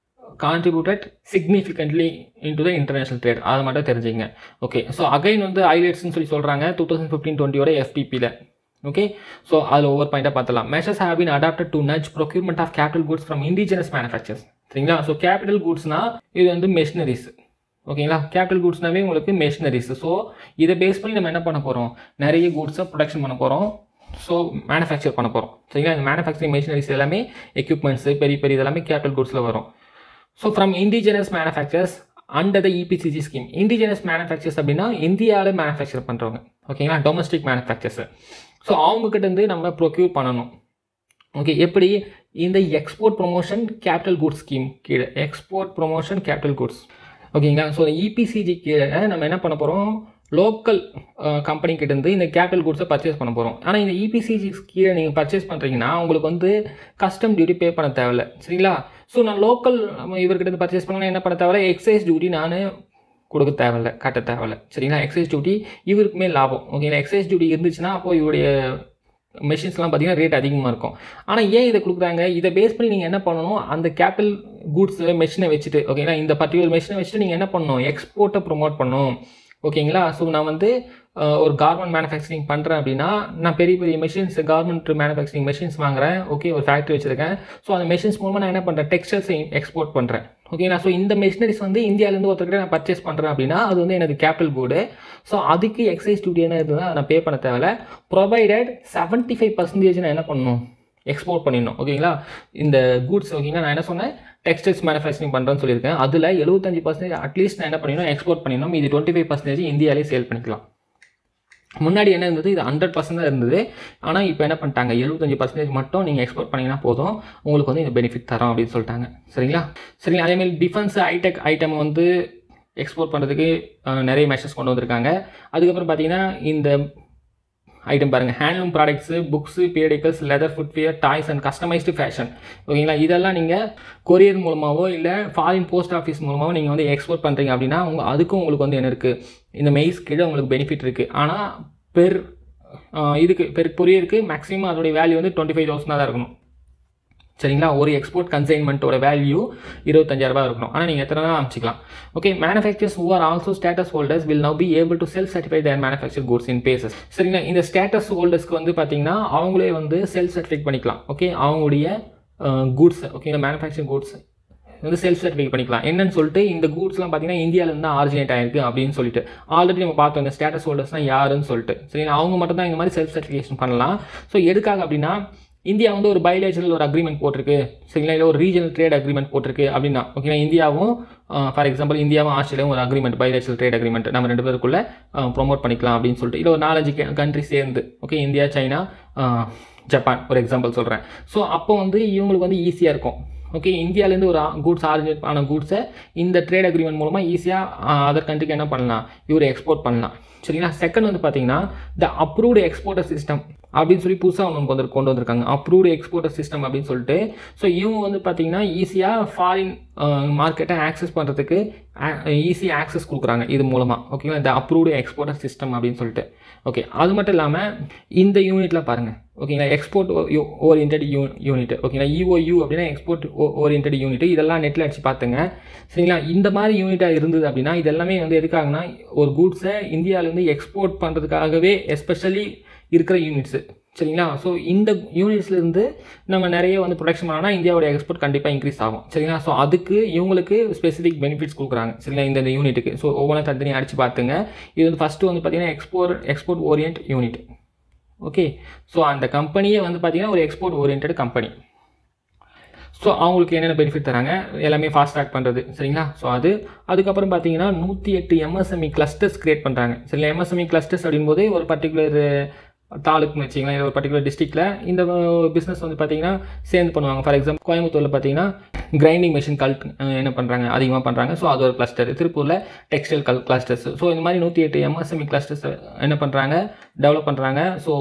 contributed significantly into the international trade. அதை மட்டும் தெரிஞ்சுங்க. ஓகே, ஸோ அகைன் வந்து ஹைலைட்ஸ்னு சொல்கிறாங்க 2015-20 FPPல. ஓகே, ஸோ அதில் ஒவ்வொரு பாயிண்டாக பார்த்தலாம். Measures have been adapted to nudge procurement of capital goods from indigenous manufacturers. சரிங்களா, ஸோ கேபிட்டல் குட்ஸ்னால் இது வந்து மெஷினரிஸ். ஓகேங்களா, கேபிட்டல் குட்ஸ்னாவே உங்களுக்கு மெஷினரிஸ். ஸோ இதை பேஸ் பண்ணி நம்ம என்ன பண்ண போகிறோம், நிறைய குட்ஸை ப்ரொடக்ஷன் பண்ண போகிறோம். ஸோ மேனுஃபேக்சர் பண்ண போகிறோம். சரிங்களா, இந்த மேனுஃபேக்சரிங் மெஷினரிஸ் எல்லாமே எக்யூப்மெண்ட்ஸு பெரிய இதெல்லாமே கேபிட்டல் குட்ஸில் வரும். So from indigenous manufacturers under the EPCG scheme. Indigenous manufacturers அப்படின்னா இந்தியாவில் மேனுஃபேக்சர் பண்ணுறவங்க. ஓகேங்களா, டொமஸ்டிக் மேனுஃபேக்சர்ஸ். ஸோ அவங்கக்கிட்டேருந்து நம்ம ப்ரொக்யூர் பண்ணணும். ஓகே, எப்படி, இந்த export promotion capital goods scheme கீழே, எக்ஸ்போர்ட் ப்ரொமோஷன் கேபிட்டல் குட்ஸ். ஓகேங்களா, ஸோ EPCG கீழே நம்ம என்ன பண்ண போகிறோம், லோக்கல் கம்பெனிக்கிட்டேருந்து இந்த கேபிட்டல் குட்ஸை பர்ச்சேஸ் பண்ண போகிறோம். ஆனால் இந்த EPCG கீழே நீங்கள் பர்ச்சேஸ் பண்ணுறீங்கன்னா உங்களுக்கு வந்து கஸ்டம் டியூட்டி பே பண்ண தேவையில்லை. சரிங்களா, ஸோ நான் லோக்கல் இவர்கிட்ட பர்ச்சேஸ் பண்ணால் என்ன பண்ண தேவையில்லை, எக்ஸைஸ் டியூட்டி நான் கொடுக்க தேவையில்லை, கட்ட தேவையில்லை. சரிங்களா, எக்ஸைஸ் டியூட்டி இவருக்குமே லாபம். ஓகேங்களா, எக்ஸைஸ் டியூட்டி இருந்துச்சுன்னா அப்போது இவருடைய மெஷின்ஸ்லாம் பார்த்தீங்கன்னா ரேட் அதிகமாக இருக்கும். ஆனால் ஏன் இதை கொடுக்குறாங்க, இதை பேஸ் பண்ணி நீங்கள் என்ன பண்ணணும், அந்த கேபிட்டல் குட்ஸ் மெஷினை வச்சுட்டு ஓகேங்களா, இந்த பர்டிகுலர் மெஷினை வச்சுட்டு நீங்கள் என்ன பண்ணணும், எக்ஸ்போர்ட்டை ப்ரொமோட் பண்ணணும். ஓகேங்களா, ஸோ நான் வந்து ஒரு கார்மெண்ட் மேனுஃபேக்சரிங் பண்ணுறேன் அப்படின்னா நான் பெரிய மெஷின்ஸ், கார்மெண்ட் மேனுஃபேக்சரிங் மெஷின்ஸ் வாங்குறேன். ஓகே, ஒரு ஃபேக்ட்ரி வச்சுருக்கேன். ஸோ அந்த மெஷின்ஸ் மூலமாக நான் என்ன பண்ணுறேன், டெக்ஸ்டைல்ஸை எக்ஸ்போர்ட் பண்ணுறேன். ஓகேங்களா, ஸோ இந்த மெஷினரிஸ் வந்து இந்தியாவிலேருந்து ஒருத்தர்கிட்ட நான் பர்ச்சேஸ் பண்ணுறேன் அப்படின்னா அது வந்து எனக்கு கேபிட்டல் குட். ஸோ அதுக்கு எக்ஸைஸ் டியூட்டி என்ன இருந்தால் நான் பே பண்ண தேவையில்ல. ப்ரொவைடட் 75% நான் என்ன பண்ணணும், எக்ஸ்போர்ட் பண்ணிடணும். ஓகேங்களா, இந்த குட்ஸ் ஓகேங்களா, நான் என்ன சொன்னேன், டெக்ஸ்டைல்ஸ் மேனுஃபேக்சரிங் பண்ணுறேன்னு சொல்லியிருக்கேன். அதில் 75% அட்லீஸ்ட் நான் என்ன பண்ணிடணும், எக்ஸ்போர்ட் பண்ணிடணும். இது 25% இந்தியாவிலே சேல் பண்ணிக்கலாம். முன்னாடி என்ன இருந்தது, இது 100% தான் இருந்தது. ஆனால் இப்போ என்ன பண்ணிட்டாங்க, 75% மட்டும் நீங்கள் எக்ஸ்போர்ட் பண்ணிங்கன்னா போதும், உங்களுக்கு வந்து இந்த பெனிஃபிட் தரோம் அப்படின்னு சொல்லிட்டாங்க. சரிங்களா, அதேமாதிரி டிஃபென்ஸ் ஹைடெக் ஐட்டம் வந்து எக்ஸ்போர்ட் பண்ணுறதுக்கு நிறைய மெஷர்ஸ் கொண்டு வந்திருக்காங்க. அதுக்கப்புறம் பார்த்தீங்கன்னா இந்த ஐட்டம் பாருங்கள், handloom products, books, periodicals, leather, footwear, toys and customised fashion. ஓகேங்களா, இதெல்லாம் நீங்கள் கொரியர் மூலமாகவோ இல்லை ஃபாரின் போஸ்ட் ஆஃபீஸ் மூலமாகவோ நீங்கள் வந்து எக்ஸ்போர்ட் பண்ணுறீங்க அப்படின்னா அதுக்கும் உங்களுக்கு வந்து என்ன இருக்குது, இந்த மெய்ஸ் கீழே உங்களுக்கு பெனிஃபிட் இருக்குது. ஆனால் பெர் கொரியருக்கு மேக்ஸிமம் அதோடைய வேல்யூ வந்து 25,000 தான் இருக்கணும். சரிங்களா. ஒரு எக்ஸ்போர்ட் கன்சைன்மெண்ட்டோட வேல்யூ 25,000 இருக்கணும். ஆனால் நீங்கள் எத்தனை நாள் அமைச்சிக்கலாம். Okay, manufacturers who are also status holders will now be able to self certify their manufactured goods in paces. சரிங்களா. இந்த ஸ்டேட்டஸ் ஹோல்டர்ஸ்க்கு வந்து பார்த்தீங்கன்னா அவங்களே வந்து செல்ஃப் சர்டிஃபை பண்ணிக்கலாம். ஓகே, அவங்களுடைய கூட்ஸ், ஓகே, இந்த மேனுஃபேக்சரிங் கூட்ஸ் வந்து செல்ஃப் சர்டிஃபை பண்ணிக்கலாம். என்னன்னு சொல்லிட்டு இந்த கூட்ஸ்லாம் பார்த்தீங்கன்னா இந்தியாவிலேருந்து தான் ஆரிஜினேட் ஆயிருக்கு அப்படின்னு சொல்லிட்டு ஆல்ரெடி நம்ம பார்த்தோம். இந்த ஸ்டேட்டஸ் ஹோல்டர்ஸ்னால் யாருன்னு சொல்லிட்டு சரிங்களா. அவங்க மட்டும் தான் இந்த மாதிரி செல்ஃப் சர்டிஃபிகேஷன் பண்ணலாம். ஸோ எதுக்காக அப்படின்னா இந்தியா வந்து ஒரு பைலேட்டரல் ஒரு அக்ரிமெண்ட் போட்டிருக்கு சரிங்களா, இல்லை ஒரு ரீஜனல் ட்ரேட் அக்ரிமெண்ட் போட்டிருக்கு அப்படின்னா ஓகேங்களா. இந்தியாவும் ஃபார் எக்ஸாம்பிள் இந்தியாவும் ஆஸ்திரேலியாவும் ஒரு அக்ரிமெண்ட் பைலேட்டரல் ட்ரேட் அக்ரிமெண்ட் நம்ம 2 பேருக்குள்ளே ப்ரொமோட் பண்ணிக்கலாம் அப்படின்னு சொல்லிட்டு இல்லை ஒரு 4-5 கண்ட்ரி சேர்ந்து ஓகே, இந்தியா, சைனா, ஜப்பான் ஒரு எக்ஸாம்பிள் சொல்கிறேன். ஸோ அப்போ வந்து இவங்களுக்கு வந்து ஈஸியாக இருக்கும். ஓகே, இந்தியாவிலேருந்து ஒரு கூட்ஸ் ஆரிஜினேட் ஆன கூட்ஸை இந்த ட்ரேட் அக்ரிமெண்ட் மூலமாக ஈஸியாக அதர் கண்ட்ரிக்கு என்ன பண்ணலாம், இவர் எக்ஸ்போர்ட் பண்ணலாம் சரிங்களா. செகண்ட் வந்து பார்த்தீங்கன்னா த அப்ரூவ்டு எக்ஸ்போர்ட்டர் சிஸ்டம் அப்படின்னு சொல்லி புதுசாக ஒன்று கொண்டு வந்திருக்காங்க. அப்ரூவ்டு எக்ஸ்போர்ட்டர் சிஸ்டம் அப்படின்னு சொல்லிட்டு. ஸோ இவங்க வந்து பார்த்தீங்கன்னா ஈஸியாக ஃபாரின் மார்க்கெட்டை ஆக்சஸ் பண்ணுறதுக்கு ஈஸியாக ஆக்சஸ் கொடுக்குறாங்க இது மூலமாக. ஓகேங்களா, இந்த அப்ரூவ்டு எக்ஸ்போர்ட்டர் சிஸ்டம் அப்படின்னு சொல்லிட்டு. ஓகே, அது மட்டும் இல்லாமல் இந்த யூனிட்டில் பாருங்கள் ஓகேங்களா, எக்ஸ்போர்ட் ஓரியன்டட் யூனிட் ஓகேங்களா, EOU அப்படின்னா எக்ஸ்போர்ட் ஓரியன்டட் யூனிட். இதெல்லாம் நெட்டில் அடிச்சு பார்த்துங்க சரிங்களா. இந்த மாதிரி யூனிட்டாக இருந்தது அப்படின்னா இது எல்லாமே வந்து எதுக்காகனா ஒரு கூட்ஸை இந்தியாவிலேருந்து எக்ஸ்போர்ட் பண்ணுறதுக்காகவே எஸ்பெஷலி இருக்கிற யூனிட்ஸு சரிங்களா. ஸோ இந்த யூனிட்ஸ்லேருந்து நம்ம நிறைய வந்து ப்ரொடக்ஷன் பண்ணோம்னா இந்தியாவோட எக்ஸ்போர்ட் கண்டிப்பாக இன்க்ரீஸ் ஆகும் சரிங்களா. ஸோ அதுக்கு இவங்களுக்கு ஸ்பெசிஃபிக் பெனிஃபிட்ஸ் கொடுக்குறாங்க சரிங்களா இந்த யூனிட்டுக்கு. ஸோ ஒவ்வொன்றா தனித்தனியாக அடிச்சு பார்த்துங்க. இது வந்து ஃபஸ்ட்டு வந்து பார்த்தீங்கன்னா export oriented unit. Okay, so அந்த கம்பெனியே வந்து பார்த்தீங்கன்னா ஒரு எக்ஸ்போர்ட் ஓரியன்ட் கம்பெனி. ஸோ அவங்களுக்கு என்னென்ன பெனிஃபிட் தராங்க எல்லாமே ஃபாஸ்ட் ட்ராக் பண்ணுறது சரிங்களா. ஸோ அதுக்கப்புறம் பார்த்தீங்கன்னா 108 MSME கிளஸ்டர்ஸ் கிரியேட் பண்ணுறாங்க சரிங்களா. MSME கிளஸ்டர்ஸ் அப்படின்போது ஒரு பர்டிகுலர் தாலுக்குன்னு வச்சிங்களா, இல்லை ஒரு பர்டிகுலர் டிஸ்ட்ரிக்டில் இந்த பிஸ்னஸ் வந்து பார்த்தீங்கன்னா சேர்ந்து பண்ணுவாங்க. ஃபார் எக்ஸாம்பிள் கோயம்புத்தூரில் பார்த்தீங்கன்னா கிரைண்டிங் மிஷின் என்ன பண்ணுறாங்க அதிகமாக பண்ணுறாங்க. ஸோ அது ஒரு கிளஸ்டர். திருப்பூரில் டெக்ஸ்டைல் கிளஸ்டர்ஸ். ஸோ இந்த மாதிரி 108 MSME கிளஸ்டர்ஸ் என்ன பண்ணுறாங்க டெவலப் பண்ணுறாங்க. ஸோ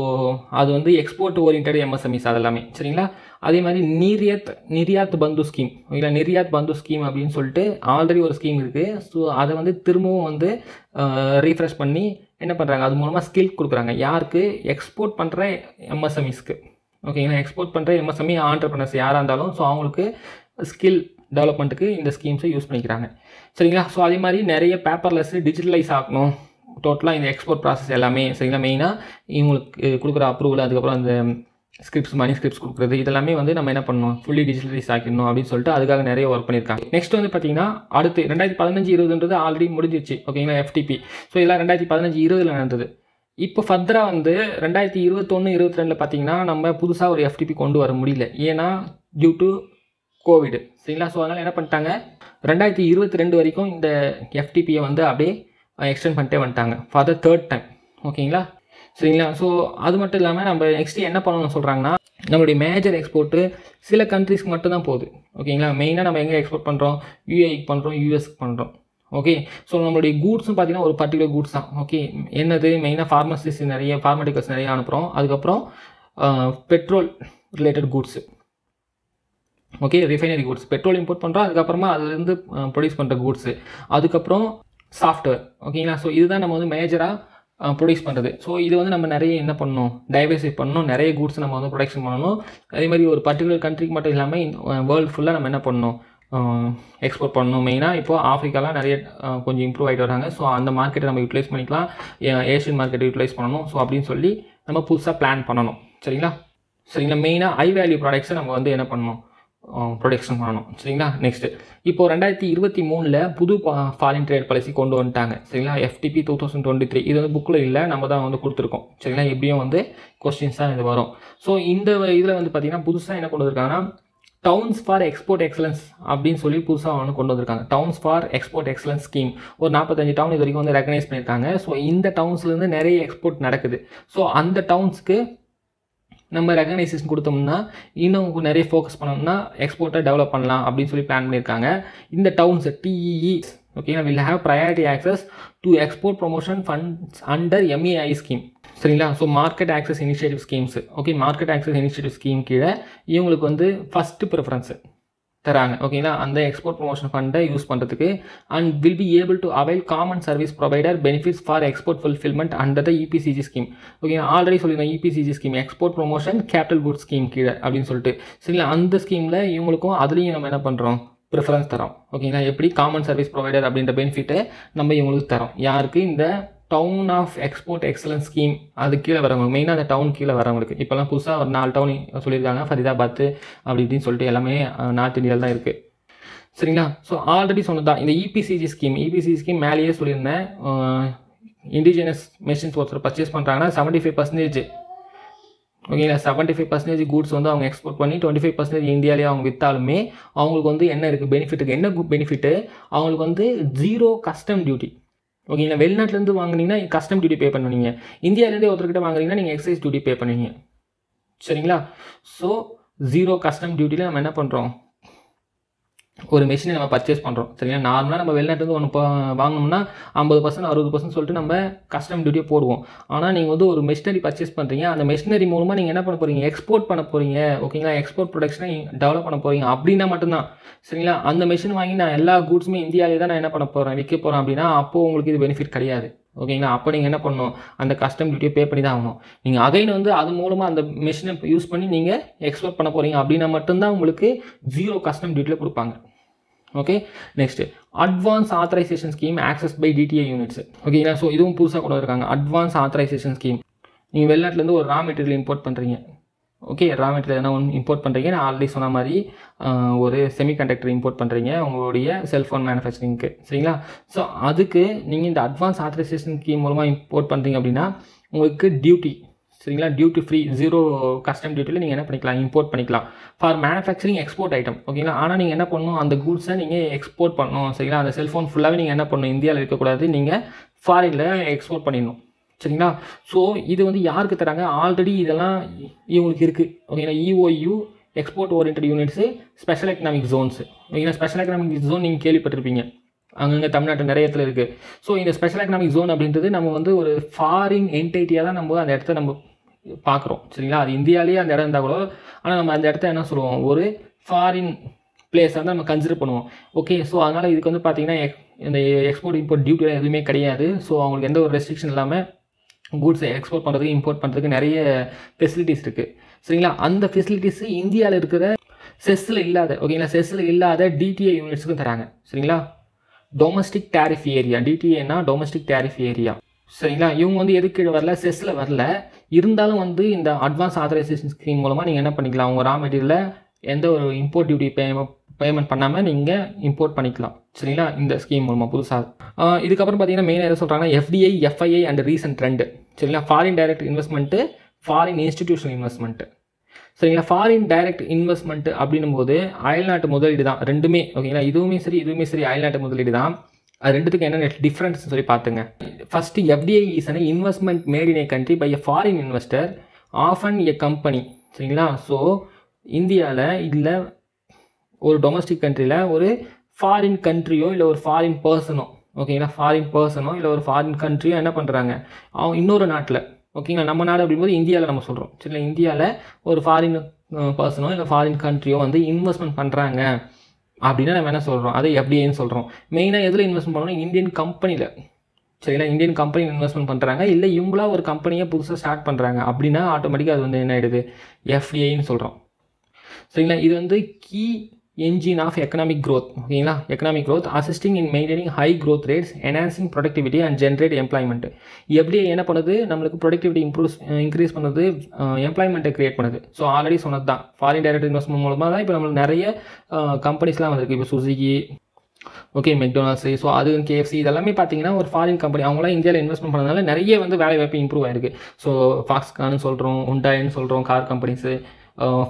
அது வந்து எக்ஸ்போர்ட் ஓரியன்ட் MSMEs அதெல்லாமே சரிங்களா. அதே மாதிரி நிர்யாத் பந்து ஸ்கீம் இல்லை நிர்யாத் பந்து ஸ்கீம் அப்படின்னு சொல்லிட்டு ஆல்ரெடி ஒரு ஸ்கீம் இருக்குது. ஸோ அதை வந்து திரும்பவும் வந்து ரீஃப்ரெஷ் பண்ணி என்ன பண்ணுறாங்க அது மூலமாக ஸ்கில் கொடுக்குறாங்க. யாருக்கு, எக்ஸ்போர்ட் பண்ணுற MSMEஸ்க்கு ஓகேங்களா. எக்ஸ்போர்ட் பண்ணுற MSME ஆண்டர்பிரனர்ஸ் யாராக இருந்தாலும் ஸோ அவங்களுக்கு ஸ்கில் டெவலப்மெண்ட்டுக்கு இந்த ஸ்கீம்ஸை யூஸ் பண்ணிக்கிறாங்க சரிங்களா. ஸோ அதே மாதிரி நிறைய பேப்பர்லெஸ் டிஜிட்டலைஸ் ஆகணும் டோட்டலாக இந்த எக்ஸ்போர்ட் ப்ராசஸ் எல்லாமே சரிங்களா. மெயினாக இவங்களுக்கு கொடுக்குற அப்ரூவல் அதுக்கப்புறம் அந்த மணி ஸ்கிரிப்ட்ஸ் கொடுக்குறது இதெல்லாமே வந்து நம்ம என்ன பண்ணணும் ஃபுல்லி டிஜிட்டலைஸ் ஆக்கிடணும் அப்படின்னு சொல்லிட்டு அதுக்காக நிறைய ஒர்க் பண்ணியிருக்காங்க. நெக்ஸ்ட் வந்து பார்த்தீங்கன்னா அடுத்து 2015-20 ஆல்ரெடி முடிஞ்சிச்சு ஓகேங்களா FTP. ஸோ இதெல்லாம் 2015-20 நடந்தது. இப்போ ஃபர்தராக வந்து 2021-22 பார்த்தீங்கன்னா நம்ம புதுசாக ஒரு FTP கொண்டு வர முடியல. ஏன்னா டியூ டு கோவிட் சரிங்களா. ஸோ அதனால் என்ன பண்ணிட்டாங்க 2022 வரைக்கும் இந்த FTPயை வந்து அப்படியே எக்ஸ்டெண்ட் பண்ணிட்டே வந்துட்டாங்க ஃபார் த 3rd டைம் ஓகேங்களா சரிங்களா. ஸோ அது மட்டும் இல்லாமல் நம்ம நெக்ஸ்ட்டு என்ன பண்ணணும்னு சொல்கிறாங்கன்னா நம்மளுடைய மேஜர் எக்ஸ்போர்ட்டு சில கண்ட்ரிஸ்க்கு மட்டும் தான் போகுது ஓகேங்களா. மெயினாக நம்ம எங்கே எக்ஸ்போர்ட் பண்ணுறோம், UAEக்கு பண்ணுறோம், USக்கு பண்ணுறோம். ஓகே, ஸோ நம்மளுடைய கூட்ஸும் பார்த்தீங்கன்னா ஒரு பர்டிகுலர் கூட்ஸ் தான். ஓகே, என்னது மெயினாக ஃபார்மசிஸ் நிறைய ஃபார்மடிக்கல்ஸ் நிறைய அனுப்புகிறோம். அதுக்கப்புறம் petrol related goods okay, refinery goods petrol import பண்ணுறோம். அதுக்கப்புறமா அதுலேருந்து ப்ரொடியூஸ் பண்ணுற கூட்ஸு, அதுக்கப்புறம் சாஃப்ட்வேர் ஓகேங்களா. ஸோ இதுதான் நம்ம வந்து மேஜராக ப்ரொடியூஸ் பண்ணுறது. ஸோ இது வந்து நம்ம நிறைய என்ன பண்ணணும் டைவர்சிஃபை பண்ணணும், நிறைய கூட்ஸ் நம்ம வந்து ப்ரொடக்ஷன் பண்ணணும். அதே மாதிரி ஒரு பர்டிகுலர் கண்ட்ரிக்கு மட்டும் இல்லாமல் வேர்ல்டு ஃபுல்லாக நம்ம என்ன பண்ணணும் எக்ஸ்போர்ட் பண்ணணும். மெயினாக இப்போது ஆஃப்ரிக்காலாம் நிறைய கொஞ்சம் இம்ப்ரூவ் ஆகிட்டு வராங்க. ஸோ அந்த மார்க்கெட்டை நம்ம யூட்டிலைஸ் பண்ணிக்கலாம், ஏஷியன் மார்க்கெட்டை யூட்டிலைஸ் பண்ணணும். ஸோ அப்படின்னு சொல்லி நம்ம புதுசாக பிளான் பண்ணணும் சரிங்களா. மெயினாக ஹை வேல்யூ ப்ராடக்ட்ஸை நம்ம வந்து என்ன பண்ணணும் ப்ரொடக்ஷன் பண்ணணும் சரிங்களா. நெக்ஸ்ட்டு இப்போது 2023 புது ஃபாரின் ட்ரேட் பாலிசி கொண்டு வந்துட்டாங்க சரிங்களா. FTP 2023 இது வந்து புக்கில் இல்லை, நம்ம தான் வந்து கொடுத்துருக்கோம் சரிங்களா. எப்படியும் வந்து கொஸ்டின்ஸ் தான் இது வரும். ஸோ இந்த இதில் வந்து பார்த்திங்கன்னா புதுசாக என்ன கொண்டு வந்திருக்காங்கன்னா டவுன்ஸ் ஃபார் எக்ஸ்போர்ட் எக்ஸலன்ஸ் அப்படின்னு சொல்லி புதுசாக ஒன்று கொண்டு வந்திருக்காங்க. Towns for export excellence scheme ஒரு 45 டவுன் இது வரைக்கும் வந்து ரெகனைஸ் பண்ணியிருக்காங்க. ஸோ இந்த டவுன்ஸ்லேருந்து நிறைய எக்ஸ்போர்ட் நடக்குது. ஸோ அந்த டவுன்ஸ்க்கு நம்ம ரெகனைசேஷன் கொடுத்தோம்னா இன்னும் நிறைய ஃபோக்கஸ் பண்ணோம்னா எக்ஸ்போர்ட்டை டெவலப் பண்ணலாம் அப்படின்னு சொல்லி பிளான் பண்ணியிருக்காங்க. இந்த டவுன்ஸ் TEE ஓகேங்களா will have priority access to export promotion funds under MEI scheme சரிங்களா. So market access initiative schemes okay, market access initiative scheme கீழே இவங்களுக்கு வந்து ஃபஸ்ட்டு ப்ரிஃபரன்ஸு தராங்க. ஓகேங்களா, அந்த எக்ஸ்போர்ட் ப்ரொமோஷன் ஃபண்டை யூஸ் பண்ணுறதுக்கு. And will be able to avail common service provider benefits for export fulfilment under the EPCG scheme. ஓகேங்களா, already சொல்லியிருந்தேன் EPCG scheme, export promotion capital good scheme கீழே அப்படின்னு சொல்லிட்டு. சரிங்களா, அந்த ஸ்கீமில் இவங்களுக்கும் அதுலேயும் நம்ம என்ன பண்ணுறோம், ப்ரிஃபரன்ஸ் தரோம். ஓகேங்களா, எப்படி காமன் சர்வீஸ் ப்ரொவைடர் அப்படின்ற பெனிஃபிட்டை நம்ம இவங்களுக்கு தரோம். யாருக்கு? இந்த town of export excellence scheme, அது கீழே வரவங்க, மெயினாக அந்த டவுன் கீழே வரவங்களுக்கு. இப்போலாம் புதுசாக ஒரு 4 டவுன் சொல்லியிருக்காங்க, ஃபரிதாபாத் அப்படி இப்படின்னு சொல்லிட்டு எல்லாமே நார்த் இந்தியாவில் தான் இருக்குது. சரிங்களா, ஸோ ஆல்ரெடி சொன்னதான் இந்த இபிசிஜி ஸ்கீம் மேலேயே சொல்லியிருந்தேன். இண்டிஜினஸ் மெஷின்ஸ் ஒருத்தர் பர்ச்சேஸ் பண்ணுறாங்கன்னா 75%, ஓகேங்களா, 75% கூட்ஸ் வந்து அவங்க எக்ஸ்போர்ட் பண்ணி 25% இந்தியாவிலேயே அவங்க விற்றாலுமே அவங்களுக்கு வந்து என்ன இருக்குது பெனிஃபிட்டுக்கு, என்ன பெனிஃபிட்டு, அவங்களுக்கு வந்து 0 கஸ்டம் டியூட்டி. ஓகேங்களா, வெளிநாட்டிலேருந்து வாங்கினீங்கன்னா கஸ்டம் டியூட்டி பே பண்ணுவீங்க, இந்தியாவிலேருந்தே ஒருத்தர்கிட்ட வாங்குறீங்கன்னா நீங்கள் எக்ஸைஸ் டியூட்டி பே பண்ணுவீங்க. சரிங்களா, ஸோ 0 கஸ்டம் டியூட்டியில் நம்ம என்ன பண்ணுறோம், ஒரு மெஷினை நம்ம பர்ச்சேஸ் பண்ணுறோம். சரிங்களா, நார்மலாக நம்ம வெளிநாட்டிலேருந்து ஒன்று வாங்கணும்னா 50% 60% சொல்லிட்டு நம்ம கஸ்டம் டியூட்டியை போடுவோம். ஆனால் நீங்கள் வந்து ஒரு மெஷினரி பர்ச்சேஸ் பண்ணுறீங்க, அந்த மெஷினரி மூலமாக நீங்கள் என்ன பண்ண போகிறீங்க, எக்ஸ்போர்ட் பண்ண போகிறீங்க. ஓகேங்களா, எக்ஸ்போர்ட் ப்ரொடக்ஷனை டெவலப் பண்ண போகிறீங்க அப்படின்னா மட்டும்தான். சரிங்களா, அந்த மெஷின் வாங்கி நான் எல்லா கூட்ஸுமே இந்தியாவிலே தான் நான் என்ன பண்ண போகிறேன், விற்க போகிறேன் அப்படின்னா அப்போது உங்களுக்கு இது பெனிஃபிட் கிடையாது. ஓகேங்களா, அப்போ நீங்கள் என்ன பண்ணணும், அந்த கஸ்டம் டியூட்டியை பே பண்ணி தான் ஆகணும். நீங்கள் அகைன் வந்து அது மூலமாக அந்த மெஷினை யூஸ் பண்ணி நீங்கள் எக்ஸ்போர்ட் பண்ண போகிறீங்க அப்படின்னா மட்டும்தான் உங்களுக்கு 0 கஸ்டம் டியூட்டியில் கொடுப்பாங்க. Okay, next advance authorisation scheme access by DTA units. ஓகேங்களா, ஸோ இதுவும் புதுசாக கொண்டு வந்திருக்காங்க. அட்வான்ஸ் ஆத்தரைசேஷன் ஸ்கீம், நீங்கள் வெளிநாட்டிலேருந்து ஒரு ரா மெட்டீரியல் இம்போர்ட் பண்ணுறீங்க. ஓகே, ரா மெட்டீரியல் எதனா ஒன்று இம்போர்ட் பண்ணுறீங்க, நான் ஆல்ரெடி சொன்ன மாதிரி ஒரு செமிகண்டக்டர் இம்போர்ட் பண்ணுறீங்க உங்களுடைய செல்ஃபோன் மேனுஃபேக்சரிங்க்கு. சரிங்களா, ஸோ அதுக்கு நீங்கள் இந்த அட்வான்ஸ் ஆத்தரைசேஷன் ஸ்கீம் மூலமாக இம்போர்ட் பண்ணுறீங்க அப்படின்னா உங்களுக்கு டியூட்டி, சரிங்களா, டியூட்டி ஃப்ரீ 0 கஸ்டம் டியூட்டியில் நீங்கள் என்ன பண்ணிக்கலாம், இம்போர்ட் பண்ணிக்கலாம் ஃபார் மேனுஃபேக்சரிங் எக்ஸ்போர்ட் ஐட்டம். ஓகேங்களா, ஆனால் நீங்கள் என்ன பண்ணணும், அந்த கூட்ஸை நீங்கள் எக்ஸ்போர்ட் பண்ணணும். சரிங்களா, அந்த செல்ஃபோன் ஃபுல்லாகவே நீங்கள் என்ன பண்ணணும், இந்தியாவில் இருக்கக்கூடாது, நீங்கள் ஃபாரினில் எக்ஸ்போர்ட் பண்ணிடணும். சரிங்களா, ஸோ இது வந்து யாருக்கு தராங்க, ஆல்ரெடி இதெல்லாம் இவங்களுக்கு இருக்குது. ஓகேங்களா, EOU export oriented units, special economic zones. ஓகேங்களா, ஸ்பெஷல் எக்கனாமிக் ஜோன் நீங்கள் கேள்விப்பட்டிருப்பீங்க, அங்கங்கே தமிழ்நாட்டில் நிறைய இடத்துல இருக்குது. ஸோ இந்த ஸ்பெஷல் எக்கனாமிக் ஜோன் அப்படின்றது நம்ம வந்து ஒரு ஃபாரின் என்டைட்டியாக தான் நம்ம அந்த இடத்த நம்ம பார்க்குறோம். சரிங்களா, அது இந்தியாவிலேயே அந்த இடம் இருந்தால் கூட, ஆனால் நம்ம அந்த இடத்த என்ன சொல்லுவோம், ஒரு ஃபாரின் பிளேஸாக தான் நம்ம கன்சிடர் பண்ணுவோம். ஓகே, ஸோ அதனால் இதுக்கு வந்து பார்த்திங்கன்னா இந்த எக்ஸ்போர்ட் இம்போர்ட் டியூட்டிலாம் எதுவுமே கிடையாது. ஸோ அவங்களுக்கு எந்த ஒரு ரெஸ்ட்ரிக்ஷன் இல்லாமல் கூட்ஸை எக்ஸ்போர்ட் பண்ணுறதுக்கு இம்போர்ட் பண்ணுறதுக்கு நிறைய ஃபெசிலிட்டிஸ் இருக்குது. சரிங்களா, அந்த ஃபெசிலிட்டிஸ் இந்தியாவில் இருக்கிற செஸ்ஸில் இல்லாத, ஓகேங்களா, செஸ்ஸில் இல்லாத டிடிஏ யூனிட்ஸுக்கும் தராங்க. சரிங்களா, டொமஸ்டிக் டேரிஃப் ஏரியா, டிடிஏனா டொமஸ்டிக் டேரிஃப் ஏரியா. சரிங்களா, இவங்க வந்து எதுக்கு வரல, செஸ்ஸில் வரல, இருந்தாலும் வந்து இந்த அட்வான்ஸ் ஆத்தரைசேஷன் ஸ்கீம் மூலமாக நீங்கள் என்ன பண்ணிக்கலாம், உங்கள் ரா மெட்டீரியலில் எந்த ஒரு இம்போர்ட் டியூட்டி பேமெண்ட் பண்ணாமல் நீங்கள் இம்போர்ட் பண்ணிக்கலாம். சரிங்களா, இந்த ஸ்கீம் மூலமாக புதுசாக. இதுக்கப்புறம் பார்த்தீங்கன்னா மெயினாக எதை சொல்கிறாங்கன்னா FDI, FII and recent trend. சரிங்களா, foreign direct investment, foreign institutional investment. சரிங்களா, ஃபாரின் டைரக்ட் இன்வெஸ்ட்மெண்ட் அப்படின்னும் போது அயல்நாட்டு முதலீடு தான் ரெண்டுமே. ஓகேங்களா, இதுவுமே சரி அயல்நாட்டு முதலீடு தான். அது ரெண்டுத்துக்கு என்ன டிஃப்ரென்ஸ் சொல்லி பார்த்துங்க. First FDI is an investment made in a country by a foreign investor of an a company. சரிங்களா, ஸோ இந்தியாவில் இல்லை ஒரு டொமஸ்டிக் கண்ட்ரியில் ஒரு ஃபாரின் கண்ட்ரியோ இல்லை ஒரு ஃபாரின் பர்சனோ, ஓகேங்களா, ஃபாரின் பர்சனோ இல்லை ஒரு ஃபாரின் கண்ட்ரியோ என்ன பண்ணுறாங்க, அவங்க இன்னொரு நாட்டில், ஓகேங்களா, நம்ம நாடு அப்படிங்கும்போது இந்தியாவில் நம்ம சொல்கிறோம். சரிங்களா, இந்தியாவில் ஒரு ஃபாரின் பர்சனோ இல்லை ஃபாரின் கண்ட்ரியோ வந்து இன்வெஸ்ட்மெண்ட் பண்ணுறாங்க அப்படின்னா நம்ம என்ன சொல்கிறோம், அது எஃப்டிஐன்னு சொல்கிறோம். மெயினாக எதில் இன்வெஸ்ட்மெண்ட் பண்ணணும், இந்தியன் கம்பெனியில். சரிங்களா, இந்தியன் கம்பெனி இன்வெஸ்ட்மெண்ட் பண்ணுறாங்க, இல்லை இவங்களா ஒரு கம்பெனியை புதுசாக ஸ்டார்ட் பண்ணுறாங்க அப்படின்னா ஆட்டோமேட்டிக்காக அது வந்து என்ன ஆகிடுது, எஃப்டிஐன்னு சொல்கிறோம். சரிங்களா, இது வந்து key engine of economic growth. ஓகேங்களா, economic growth assisting in maintaining high growth rates, enhancing productivity and generate employment. எப்படி என்ன பண்ணுது, நம்மளுக்கு ப்ரொடக்டிவிட்டி இன்க்ரீஸ் பண்ணுது, எம்ப்ளாய்மெண்ட்டை க்ரியேட் பண்ணுது. ஸோ ஆல்ரெடி சொன்னது தான், ஃபாரின் டைரக்ட் இன்வெஸ்ட்மெண்ட் மூலமாக தான் இப்போ நம்மளுக்கு நிறைய கம்பெனிஸ்லாம் வந்திருக்கு. இப்போ சுசுகி, ஓகே, மெக்டொனால்ட்ஸு, ஸோ அது கேஎஃப்சி, இதெல்லாமே பார்த்தீங்கன்னா ஒரு ஃபாரின் கம்பெனி, அவங்களாம் இந்தியாவில் இன்வெஸ்ட்மெண்ட் பண்ணதுனால நிறைய வந்து வேலை வாய்ப்பு இம்ப்ரூவ் ஆயிருக்கு. ஸோ ஃபாக்ஸ்கான்னு சொல்கிறோம், ஹுண்டாய்ன்னு சொல்கிறோம், கார் கம்பெனிஸு,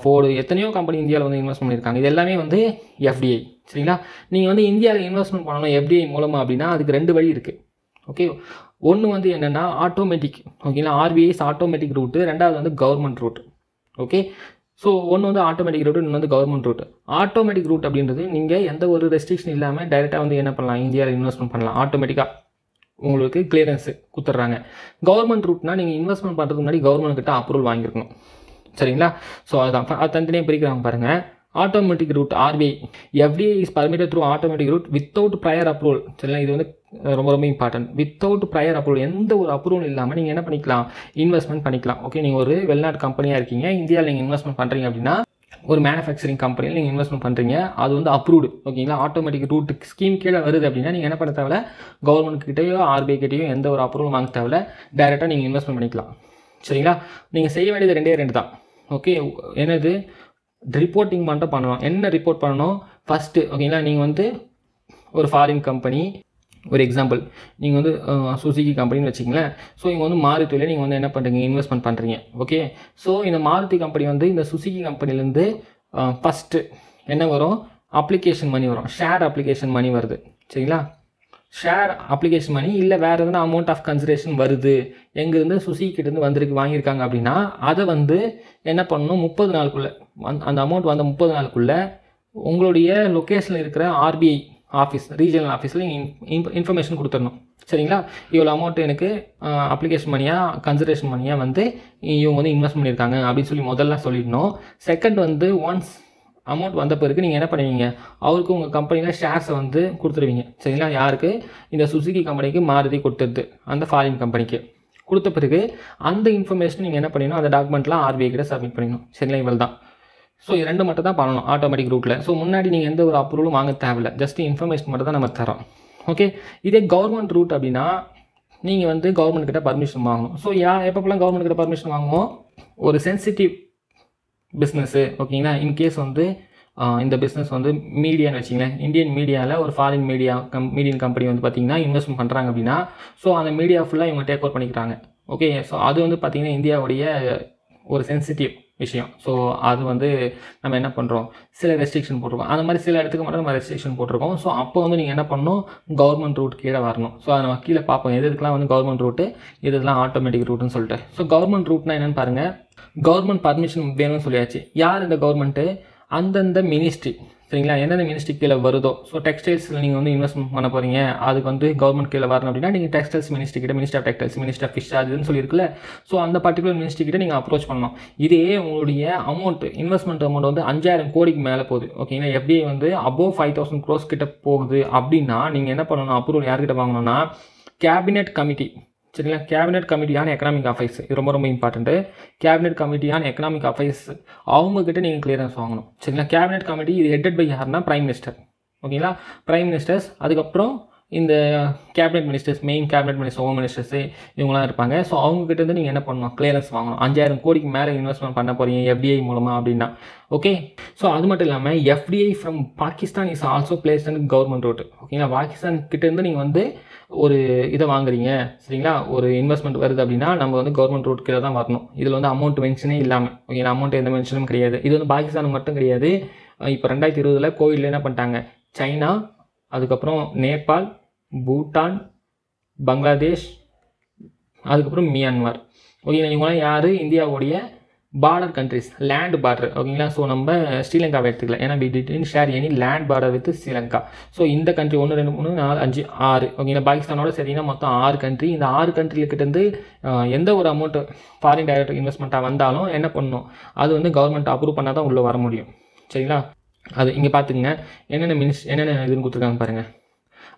ஃபோர்டு, எத்தனையோ கம்பெனி இந்தியாவில் வந்து இன்வெஸ்ட் பண்ணியிருக்காங்க. இது எல்லாமே வந்து எஃப்டிஐ. சரிங்களா, நீங்கள் வந்து இந்தியாவில் இன்வெஸ்ட்மெண்ட் பண்ணணும் எஃப்டிஐ மூலமாக அப்படின்னா அதுக்கு 2 வழி இருக்குது. ஓகே, ஒன்று வந்து என்னென்னா ஆட்டோமேட்டிக், ஓகேங்களா, ஆர்பிஐஸ் ஆட்டோமேட்டிக் ரூட்டு, ரெண்டாவது வந்து கவர்மெண்ட் ரூட். ஓகே, ஸோ ஒன்று வந்து ஆட்டோமேட்டிக் ரூட், இன்னொன்று வந்து கவர்மெண்ட் ரூட். ஆட்டோமேட்டிக் ரூட் அப்படின்றது நீங்கள் எந்த ஒரு ரெஸ்ட்ரிக்ஷன் இல்லாமல் டைரெக்டாக வந்து என்ன பண்ணலாம், இந்தியாவில் இன்வெஸ்ட்மெண்ட் பண்ணலாம், ஆட்டோமேட்டிக்காக உங்களுக்கு கிளியரன்ஸு கொடுத்துட்றாங்க. கவர்மெண்ட் ரூட்னால் நீங்கள் இன்வெஸ்ட்மெண்ட் பண்ணுறதுக்கு முன்னாடி கவர்மெண்ட் கிட்ட அப்ரூவல் வாங்கியிருக்கணும். சரிங்களா, ஸோ அதுதான் அது தனித்தனியாக பிரிக்கிறாங்க பாருங்கள். Automatic root RBI FDI is permitted through automatic root without prior approval. சரிங்களா, இது வந்து ரொம்ப ரொம்ப இம்பார்ட்டன்ட். வித்தவுட் ப்ரையர் அப்ரூவல், எந்த ஒரு அப்ரூவல் இல்லாமல் நீங்கள் என்ன பண்ணிக்கலாம், இன்வெஸ்ட்மெண்ட் பண்ணிக்கலாம். ஓகே, நீங்கள் ஒரு வெளிநாட்டு கம்பெனியாக இருக்கீங்க, இந்தியாவில் நீங்கள் இன்வெஸ்ட்மெண்ட் பண்ணுறீங்க அப்படின்னா, ஒரு மேனுஃபேக்சரிங் கம்பெனியில் நீங்கள் இன்வெஸ்ட்மெண்ட் பண்ணுறீங்க, அது வந்து அப்ரூவ்டு. ஓகேங்களா, ஆட்டோமேட்டிக் ரூட் ஸ்கீம் கீழே வருது அப்படின்னா நீங்கள் என்ன பண்ண தேவையில்ல, கவர்மெண்ட் கிட்டேயோ ஆர்பிஐ கிட்டேயோ எந்த ஒரு அப்ரூவல் வாங்க தேவையில்ல, டைரெக்டாக நீங்கள் இன்வெஸ்ட்மெண்ட் பண்ணிக்கலாம். சரிங்களா, நீங்கள் செய்ய வேண்டியது ரெண்டு தான். ஓகே, என்னது, ரிப்போர்ட்டிங் மட்டும் பண்ணணும். என்ன ரிப்போர்ட் பண்ணணும் ஃபஸ்ட்டு? ஓகேங்களா, நீங்கள் வந்து ஒரு ஃபாரின் கம்பெனி, ஒரு எக்ஸாம்பிள் நீங்கள் வந்து சுசுகி கம்பெனின்னு வச்சிங்களேன். ஸோ இங்கே வந்து மாருதியில் நீங்கள் வந்து என்ன பண்ணுறீங்க, இன்வெஸ்ட்மெண்ட் பண்ணுறீங்க. ஓகே, ஸோ இந்த மாருதி கம்பெனி வந்து இந்த சுசுகி கம்பெனிலேருந்து ஃபஸ்ட்டு என்ன வரும், அப்ளிகேஷன் மணி வரும், ஷேர் அப்ளிகேஷன் மணி வருது. சரிங்களா, ஷேர் அப்ளிகேஷன் மணி இல்லை வேறு எதுனா அமௌண்ட் ஆஃப் கன்சிடரேஷன் வருது, எங்கேருந்து சுசுகி கிட்டேருந்து வாங்கியிருக்காங்க அப்படின்னா அதை வந்து என்ன பண்ணணும், 30 நாளுக்குள்ளே அந்த அமௌண்ட் வந்த 30 நாளுக்குள்ளே உங்களுடைய லொக்கேஷனில் இருக்கிற ஆர்பிஐ ஆஃபீஸ், ரீஜனல் ஆஃபீஸில் நீங்கள் இன்ஃபர்மேஷன் கொடுத்துடணும். சரிங்களா, இவ்வளோ அமௌண்ட் எனக்கு அப்ளிகேஷன் மணியாக கன்சிடரேஷன் மணியாக வந்து இவங்க வந்து இன்வெஸ்ட் பண்ணியிருக்காங்க அப்படின்னு சொல்லி முதல்ல சொல்லிடணும். செகண்ட் வந்து ஒன்ஸ் அமௌண்ட் வந்த பிறகு நீங்கள் என்ன பண்ணுவீங்க, அவருக்கு உங்கள் கம்பெனியில் ஷேர்ஸை வந்து கொடுத்துருவீங்க. சரிங்களா, யாருக்கு, இந்த சுசுகி கம்பெனிக்கு மாருதி கொடுத்துருது, அந்த ஃபாரின் கம்பெனிக்கு கொடுத்த பிறகு அந்த இன்ஃபர்மேஷன் நீங்கள் என்ன பண்ணிடணும், அந்த டாக்குமெண்ட்லாம் ஆர்பிஐ கிட்ட சப்மிட் பண்ணிடணும். சரிங்களா, இவ்வளோ தான். ஸோ இது ரெண்டு மட்டும் தான் பண்ணணும் ஆட்டோமேட்டிக் ரூட்டில். ஸோ முன்னாடி நீங்கள் எந்த ஒரு அப்ரூவலும் வாங்க தேவையில்லை, ஜஸ்ட் இன்ஃபர்மேஷன் மட்டும் தான் நம்ம தரோம். ஓகே, இதே கவர்மெண்ட் ரூட் அப்படின்னா நீங்கள் வந்து கவர்மெண்ட் கிட்ட பர்மிஷன் வாங்கணும். ஸோ எப்பப்பெல்லாம் கவர்மெண்ட் கிட்ட பர்மிஷன் வாங்குவோம், ஒரு சென்சிட்டிவ் பிஸ்னஸ்ஸு. ஓகேங்களா, இன்கேஸ் வந்து இந்த பிஸ்னஸ் வந்து மீடியான்னு வச்சிங்களேன், இந்தியன் மீடியாவில் ஒரு ஃபாரின் மீடியன் கம்பெனி வந்து பார்த்திங்கன்னா இன்வெஸ்ட்மெண்ட் பண்ணுறாங்க அப்படின்னா, ஸோ அந்த மீடியா ஃபுல்லாக இவங்க டேக் ஓவர் பண்ணிக்கிறாங்க. ஓகே, ஸோ அது வந்து பார்த்திங்கன்னா இந்தியாவுடைய ஒரு சென்சிட்டிவ் விஷயம். ஸோ அது வந்து நம்ம என்ன பண்ணுறோம், சில ரெஸ்ட்ரிக்ஷன் போட்டிருக்கோம், அந்த மாதிரி சில இடத்துக்கு மட்டும் நம்ம ரெஸ்ட்ரிக்ஷன் போட்டிருக்கோம். ஸோ அப்போ வந்து நீங்கள் என்ன பண்ணணும், கவர்மெண்ட் ரூட் கீழே வரணும். ஸோ அதை நம்ம கீழே பார்ப்போம், எதுக்கெலாம் வந்து கவர்மெண்ட் ரூட்டு, இதெல்லாம் ஆட்டோமேட்டிக் ரூட்டுன்னு சொல்லிட்டு. ஸோ கவர்மெண்ட் ரூட்னா என்னென்னு பாருங்கள், கவர்மெண்ட் பர்மிஷன் வேணும்னு சொல்லியாச்சு. யார் இந்த கவர்மெண்ட்டு, அந்தந்த மினிஸ்ட்ரி. சரிங்களா, எந்தெந்த மினிஸ்ட்ரி கீழே வருதோ, ஸோ டெக்ஸ்டைல்ஸில் நீங்கள் வந்து இன்வெஸ்ட்மெண்ட் பண்ண போகிறீங்க, அதுக்கு வந்து கவர்மெண்ட் கீழே வரணும் அப்படின்னா நீங்கள் டெக்ஸ்டைல்ஸ் மினிஸ்ட்ரி கிட்ட, minister of textiles, minister of fish அதுன்னு சொல்லியிருக்குல்ல, ஸோ அந்த பர்டிகுலர் மினிஸ்ட்ரி கிட்ட நீங்கள் அப்ரோச் பண்ணணும். இதே உங்களுடைய அமௌண்ட், இன்வெஸ்ட்மெண்ட் அமௌண்ட் வந்து 5000 கோடிக்கு மேலே போகுது. ஓகேங்களா, எஃப்டிஐ வந்து அபோவ் 5000 crores கிட்ட போகுது அப்படின்னா நீங்கள் என்ன பண்ணணும், அப்ரூவல் யார்கிட்ட வாங்கணும்னா கேபினெட் கமிட்டி. சரிங்களா, cabinet committee on economic affairs, இது ரொம்ப ரொம்ப important. Cabinet committee on economic affairs அவங்கக்கிட்ட நீங்கள் கிளியரன்ஸ் வாங்கணும். சரிங்களா, கேபினெட் கமிட்டி இது ஹெட்டட் பை யாருன்னா பிரைம் மினிஸ்டர். ஓகேங்களா, பிரைம் மினிஸ்டர்ஸ், அதுக்கப்புறம் இந்த cabinet ministers, main cabinet minister, home ministers இவங்களாம் இருப்பாங்க. ஸோ அவங்ககிட்ட நீங்கள் என்ன பண்ணணும், கிளியரன்ஸ் வாங்கணும். 5000 கோடிக்கு மேலே இன்வெஸ்ட்மெண்ட் பண்ண போகிறீங்க எஃப்டிஐ மூலமாக அப்படின்னா. ஓகே, ஸோ அது மட்டும் இல்லாமல் FDI from Pakistan is also placed and government root. ஓகேங்களா, பாகிஸ்தான் கிட்டேருந்து நீங்கள் வந்து ஒரு இதை வாங்குறீங்க. சரிங்களா, ஒரு இன்வெஸ்ட்மெண்ட் வருது அப்படின்னா நம்ம வந்து கவர்மெண்ட் ரூட் கீழே தான் வரணும். இதில் வந்து அமௌண்ட் மென்ஷனே இல்லாமல். ஓகேங்களா, அமௌண்ட் எந்த மென்ஷனும் கிடையாது. இது வந்து பாகிஸ்தான் மட்டும் கிடையாது. இப்போ 2020 கோவிடில் என்ன பண்ணிட்டாங்க, சைனா, அதுக்கப்புறம் நேபாள், பூட்டான், பங்களாதேஷ், அதுக்கப்புறம் மியான்மர். ஓகேங்களா, இவங்களாம் யார், இந்தியாவுடைய பார்டர் கண்ட்ரிஸ், லேண்ட் பார்டர். ஓகேங்களா, ஸோ நம்ம ஸ்ரீலங்காவை எடுத்துக்கல, ஏன்னா we didn't share any land border with Sri Lanka. So இந்த கண்ட்ரி 1 2 3 4 5 6. ஓகேங்களா, பாகிஸ்தானோட சரிங்கன்னா மொத்தம் 6 கண்ட்ரி. இந்த 6 கண்ட்ரிக்கிட்டேருந்து எந்த ஒரு அமௌண்ட்டு ஃபாரின் டைரக்ட் இன்வெஸ்ட்மெண்ட்டாக வந்தாலும் என்ன பண்ணணும், அது வந்து கவர்மெண்ட் அப்ரூவ் பண்ணால் தான் உள்ளே வர முடியும். சரிங்களா, அது இங்கே பார்த்துக்குங்க, என்னென்ன இதுன்னு கொடுத்துருக்காங்க பாருங்கள்.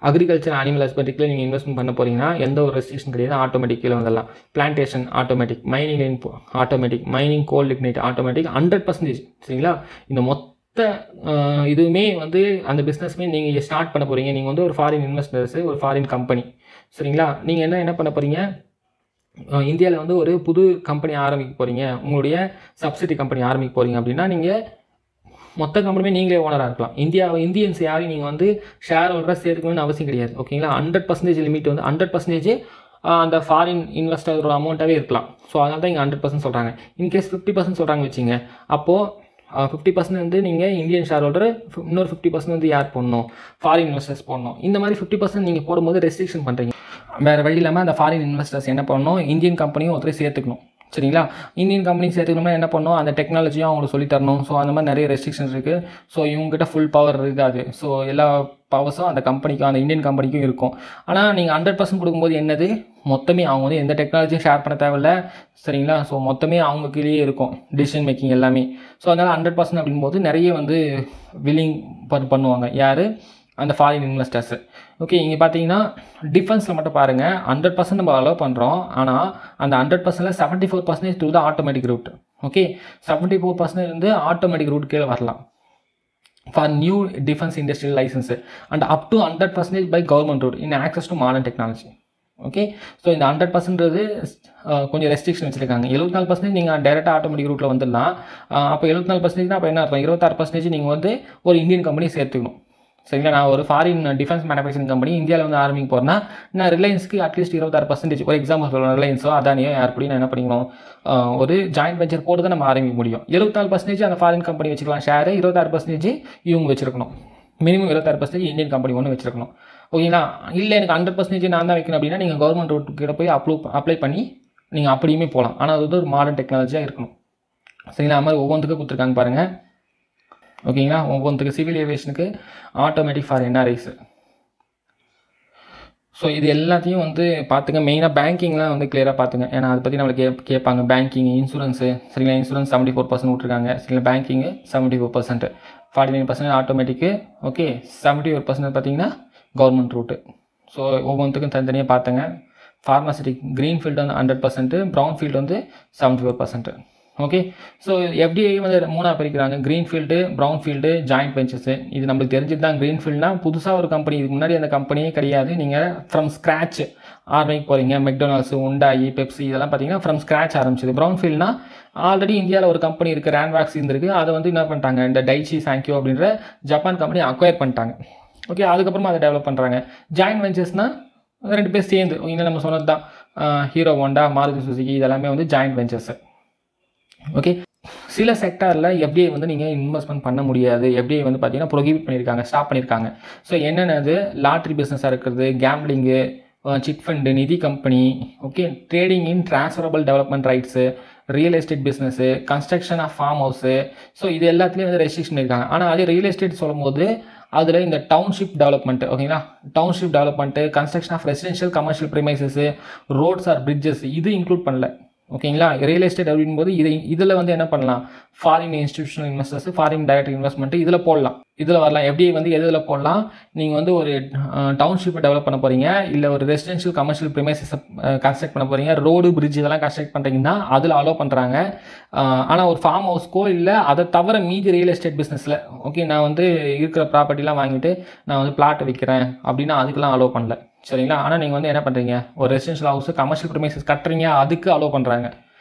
அக்ரிகல்ச்சர், அனிமல் ஹஸ்பண்ட்ரிக்கில் நீங்கள் இன்வெஸ்ட்மெண்ட் பண்ண போகிறீங்கன்னா எந்த ஒரு ரெஸ்ட்ரிக்ஷன் கிடையாது, ஆட்டோமேட்டிக் கீழே வந்துடலாம். Plantation automatic, mining automatic, mining coal lignite automatic 100%. சரிங்களா, இந்த மொத்த இதுவுமே வந்து அந்த பிஸ்னஸ்மே நீங்கள் ஸ்டார்ட் பண்ண போகிறீங்க. நீங்கள் வந்து ஒரு ஃபாரின் இன்வெஸ்டர்ஸு, ஒரு ஃபாரின் கம்பெனி. சரிங்களா, நீங்கள் என்ன பண்ண போகிறீங்க, இந்தியாவில் வந்து ஒரு புது கம்பெனி ஆரம்பிக்க போகிறீங்க, உங்களுடைய சப்சிடி கம்பெனி ஆரம்பிக்க போகிறீங்க அப்படின்னா நீங்கள் மொத்த கம்பெனியுமே நீங்களே ஓனராக இருக்கலாம். இந்தியன்ஸ் யாரையும் நீங்கள் வந்து ஷேர் ஹோல்டராக சேர்த்துக்கணும்னு அவசியம் கிடையாது. ஓகேங்களா, 100% லிமிட் வந்து 100% அந்த ஃபாரின் இன்வெஸ்டரோட அமௌண்ட்டாகவே இருக்கலாம். ஸோ அதனால தான் இங்கே 100% சொல்கிறாங்க. இன்கேஸ் 50% சொல்கிறாங்க வச்சுங்க, அப்போது 50% வந்து நீங்கள் இந்தியன் ஷேர் ஹோல்டர், இன்னொரு 50% வந்து யார் போடணும், ஃபாரின் இன்வெஸ்டர்ஸ் போடணும். இந்த மாதிரி 50% நீங்கள் போடும்போது ரெஸ்ட்ரிக்ஷன் பண்ணுறீங்க. வேறு வழி இல்லாமல் அந்த ஃபாரின் இன்வெஸ்டர்ஸ் என்ன பண்ணணும், இந்தியன் கம்பெனியும் ஒருத்தரை சேர்த்துக்கணும். சரிங்களா, இந்தியன் கம்பெனி சேர்த்துக்கணும்னா என்ன பண்ணணும், அந்த டெக்னாலஜியும் அவங்களுக்கு சொல்லித்தரணும். ஸோ அந்த மாதிரி நிறைய ரெஸ்ட்ரிக்ஷன்ஸ் இருக்குது. ஸோ இவங்ககிட்ட ஃபுல் பவர் இருக்காது. ஸோ எல்லா பவர்ஸும் அந்த கம்பெனிக்கும் அந்த இந்தியன் கம்பெனிக்கும் இருக்கும். ஆனால் நீங்கள் 100% கொடுக்கும்போது என்னது மொத்தமே அவங்க வந்து எந்த டெக்னாலஜியும் ஷேர் பண்ண தேவையில்ல, சரிங்களா? ஸோ மொத்தமே அவங்க கீழேயே இருக்கும் டிசிஷன் மேக்கிங் எல்லாமே. ஸோ அதனால் 100% அப்படிங்கும்போது நிறைய வந்து வில்லிங் பண்ணுவாங்க யார், அந்த ஃபாரின் இன்வெஸ்டர்ஸு. ஓகே, இங்கே பார்த்தீங்கன்னா டிஃபென்ஸில் மட்டும் பாருங்கள் 100% நம்ம அலோவ் பண்ணுறோம். ஆனால் அந்த 100%ல் 74% through the automatic root. Okay, 74% வந்து ஆட்டோமேட்டிக் ரூட் கீழே வரலாம் for new defense industrial license and up to 100% by government route in access to modern technology. Okay, so இந்த 100%ன்றது கொஞ்சம் ரெஸ்ட்ரிக்ஷன் வச்சுருக்காங்க. 74% நீங்கள் டேரெக்டாக ஆட்டோமேட்டிக் ரூட்டில் வந்துடலாம். அப்போ 74%னா அப்போ என்ன அர்த்தம், 26% நீங்கள் வந்து ஒரு இந்தியன் கம்பெனி சேர்த்துக்கணும், சரிங்களா? நான் ஒரு ஃபாரின் டிஃபென்ஸ் மேனுஃபேக்சரிங் கம்பெனி இந்தியாவில் வந்து ஆரம்பிக்க போகிறேன்னா நான் ரிலையன்ஸ்க்கு அட்லீஸ்ட் 26%, ஒரு எக்ஸாம்பிள் சொல்லணும், ரிலையன்ஸோ அதானியோ யாருப்படி நான் என்ன பண்ணிக்கணும், ஒரு ஜாயின்ட் வெஞ்சர் போட்டு தான் நம்ம ஆரம்பிக்க முடியும். 74% அந்த ஃபாரின் கம்பெனி வச்சுக்கலாம் ஷேரு, 26% இவங்க வச்சுருக்கணும். மினிமம் 26% இந்தியன் கம்பெனி ஒன்று வச்சுருக்கணும். ஓகேங்களா? இல்லை எனக்கு 100% நான் தான் வைக்கணும் அப்படின்னா நீங்கள் கவர்மெண்ட் ரூட்டுக்கிட்ட போய் அப்ளை பண்ணி நீங்கள் அப்படியுமே போகலாம். ஆனால் அது வந்து ஒரு மாடர்ன் டெக்னாலஜியாக இருக்கணும், சரிங்களா? அது மாதிரி ஒவ்வொன்றுக்கும் கொடுத்துருக்காங்க பாருங்கள். ஓகேங்களா? ஒவ்வொன்றுக்கு சிவில் ஏவியேஷனுக்கு ஆட்டோமேட்டிக் ஃபார் என்ஆர்ஐஸ். ஸோ இது எல்லாத்தையும் வந்து பார்த்துங்க. மெயினாக பேங்கிங்லாம் வந்து கிளியராக பார்த்துங்க, ஏன்னா அதை பற்றி நம்மளுக்கு கேட்பாங்க. பேங்கிங், இன்சூரன்ஸு, சரிங்களா? இன்சூரன்ஸ் 74% விட்ருக்காங்க, சரிங்களா? Banking 74%, 49% automatic. ஓகே, 71% பார்த்தீங்கன்னா கவர்மெண்ட் ரூட்டு. ஸோ ஒவ்வொன்றுக்கும் தனித்தனியாக பார்த்துங்க. ஃபார்மாசிட்டிக் க்ரீன் ஃபீல்டு வந்து 100%, ப்ரௌன் ஃபீல்டு வந்து 74%. ஓகே, ஸோ எஃப்டிஐ வந்து 3ஆக பிரிக்கிறாங்க, green field, brown field, joint ventures. இது நம்மளுக்கு தெரிஞ்சது தான். க்ரீன் ஃபீல்டுனா புதுசாக ஒரு கம்பெனி, இதுக்கு முன்னாடி அந்த கம்பெனியே கிடையாது, நீங்கள் ஃப்ரம் ஸ்க்ராட்ச் ஆரம்பிக்க போகிறீங்க. மெக்டொனால்ட்ஸு, உண்டாயி, பெப்சி இதெல்லாம் பார்த்தீங்கன்னா ஃப்ரம் ஸ்க்ராட்ச் ஆரம்பிச்சது. ப்ரௌன் ஃபீல்டுனா ஆல்ரெடி இந்தியாவில் ஒரு கம்பெனி இருக்குது, ரேன்வாக்ஸ் இருந்திருக்கு, அதை வந்து என்ன பண்ணிட்டாங்க, இந்த டைச்சி சாங்கியோ அப்படின்ற ஜப்பான் கம்பெனி அக்வயர் பண்ணிட்டாங்க. ஓகே, அதுக்கப்புறமா அதை டெவலப் பண்ணுறாங்க. ஜாயிண்ட் வெஞ்சர்ஸ்னால் 2 பேர் சேர்ந்து, இங்கே நம்ம சொன்னது தான், ஹீரோ ஹோண்டா, மாருதி சுசுகி இதெல்லாமே வந்து ஜாயிண்ட் வெஞ்சர்ஸு. ஓகே, சில செக்டாரில் எஃப்டிஐ வந்து நீங்கள் இன்வெஸ்ட்மெண்ட் பண்ண முடியாது. எஃப்டிஐ வந்து பார்த்தீங்கன்னா ப்ரொஹிபிட் பண்ணியிருக்காங்க, ஸ்டாப் பண்ணியிருக்காங்க. ஸோ என்னென்னது, லாட்ரி பிஸ்னஸாக இருக்கிறது, கேம்பிளிங்கு, சிட் ஃபண்டு, நிதி company, okay, trading in transferable development rights, real estate business, construction of farm house. So இது எல்லாத்துலேயும் வந்து ரெஸ்ட்ரிக்ஷன் இருக்காங்க. ஆனால் அதே ரியல் எஸ்டேட் சொல்லும் போது அதில் இந்த டவுன்ஷிப் டெவலப்மெண்ட்டு, ஓகேங்களா, township development, construction of residential commercial premises, roads or bridges, இது இன்க்ளூட் பண்ணல. ஓகேங்களா? ரியல் எஸ்டேட் அப்படிங்கும்போது இதில் வந்து என்ன பண்ணலாம், foreign institutional investors, foreign direct investment இதில் போடலாம், இதில் வரலாம். எஃப்டிஐ வந்து எதில் போடலாம், நீங்கள் வந்து ஒரு டவுன்ஷிப்பை டெவலப் பண்ண போகிறீங்க, இல்லை ஒரு ரெசிடென்ஷியல் கமர்ஷியல் ப்ரிமைசஸை கன்ஸ்ட்ரக்ட் பண்ண போகிறீங்க, ரோடு பிரிட்ஜ் இதெல்லாம் கன்ஸ்ட்ரக்ட் பண்ணுறீங்கன்னா அதில் அலோவ் பண்ணுறாங்க. ஆனால் ஒரு ஃபார்ம் ஹவுஸ்க்கோ இல்லை அதை தவிர மீதி ரியல் எஸ்டேட் பிஸ்னஸில், ஓகே, நான் வந்து இருக்கிற ப்ராப்பர்ட்டிலாம் வாங்கிட்டு நான் வந்து பிளாட் விற்கிறேன் அப்படின்னா அதுக்கெலாம் அலோவ் பண்ணல, சரிங்களா? ஆனால் நீங்கள் வந்து என்ன பண்ணுறீங்க, ஒரு ரெசிடென்ஷியல் ஹவுஸ் கமர்ஷியல் ப்ரிமைசஸ் கட்டுறீங்க, அதுக்கு அலோவ் பண்ணுறாங்க,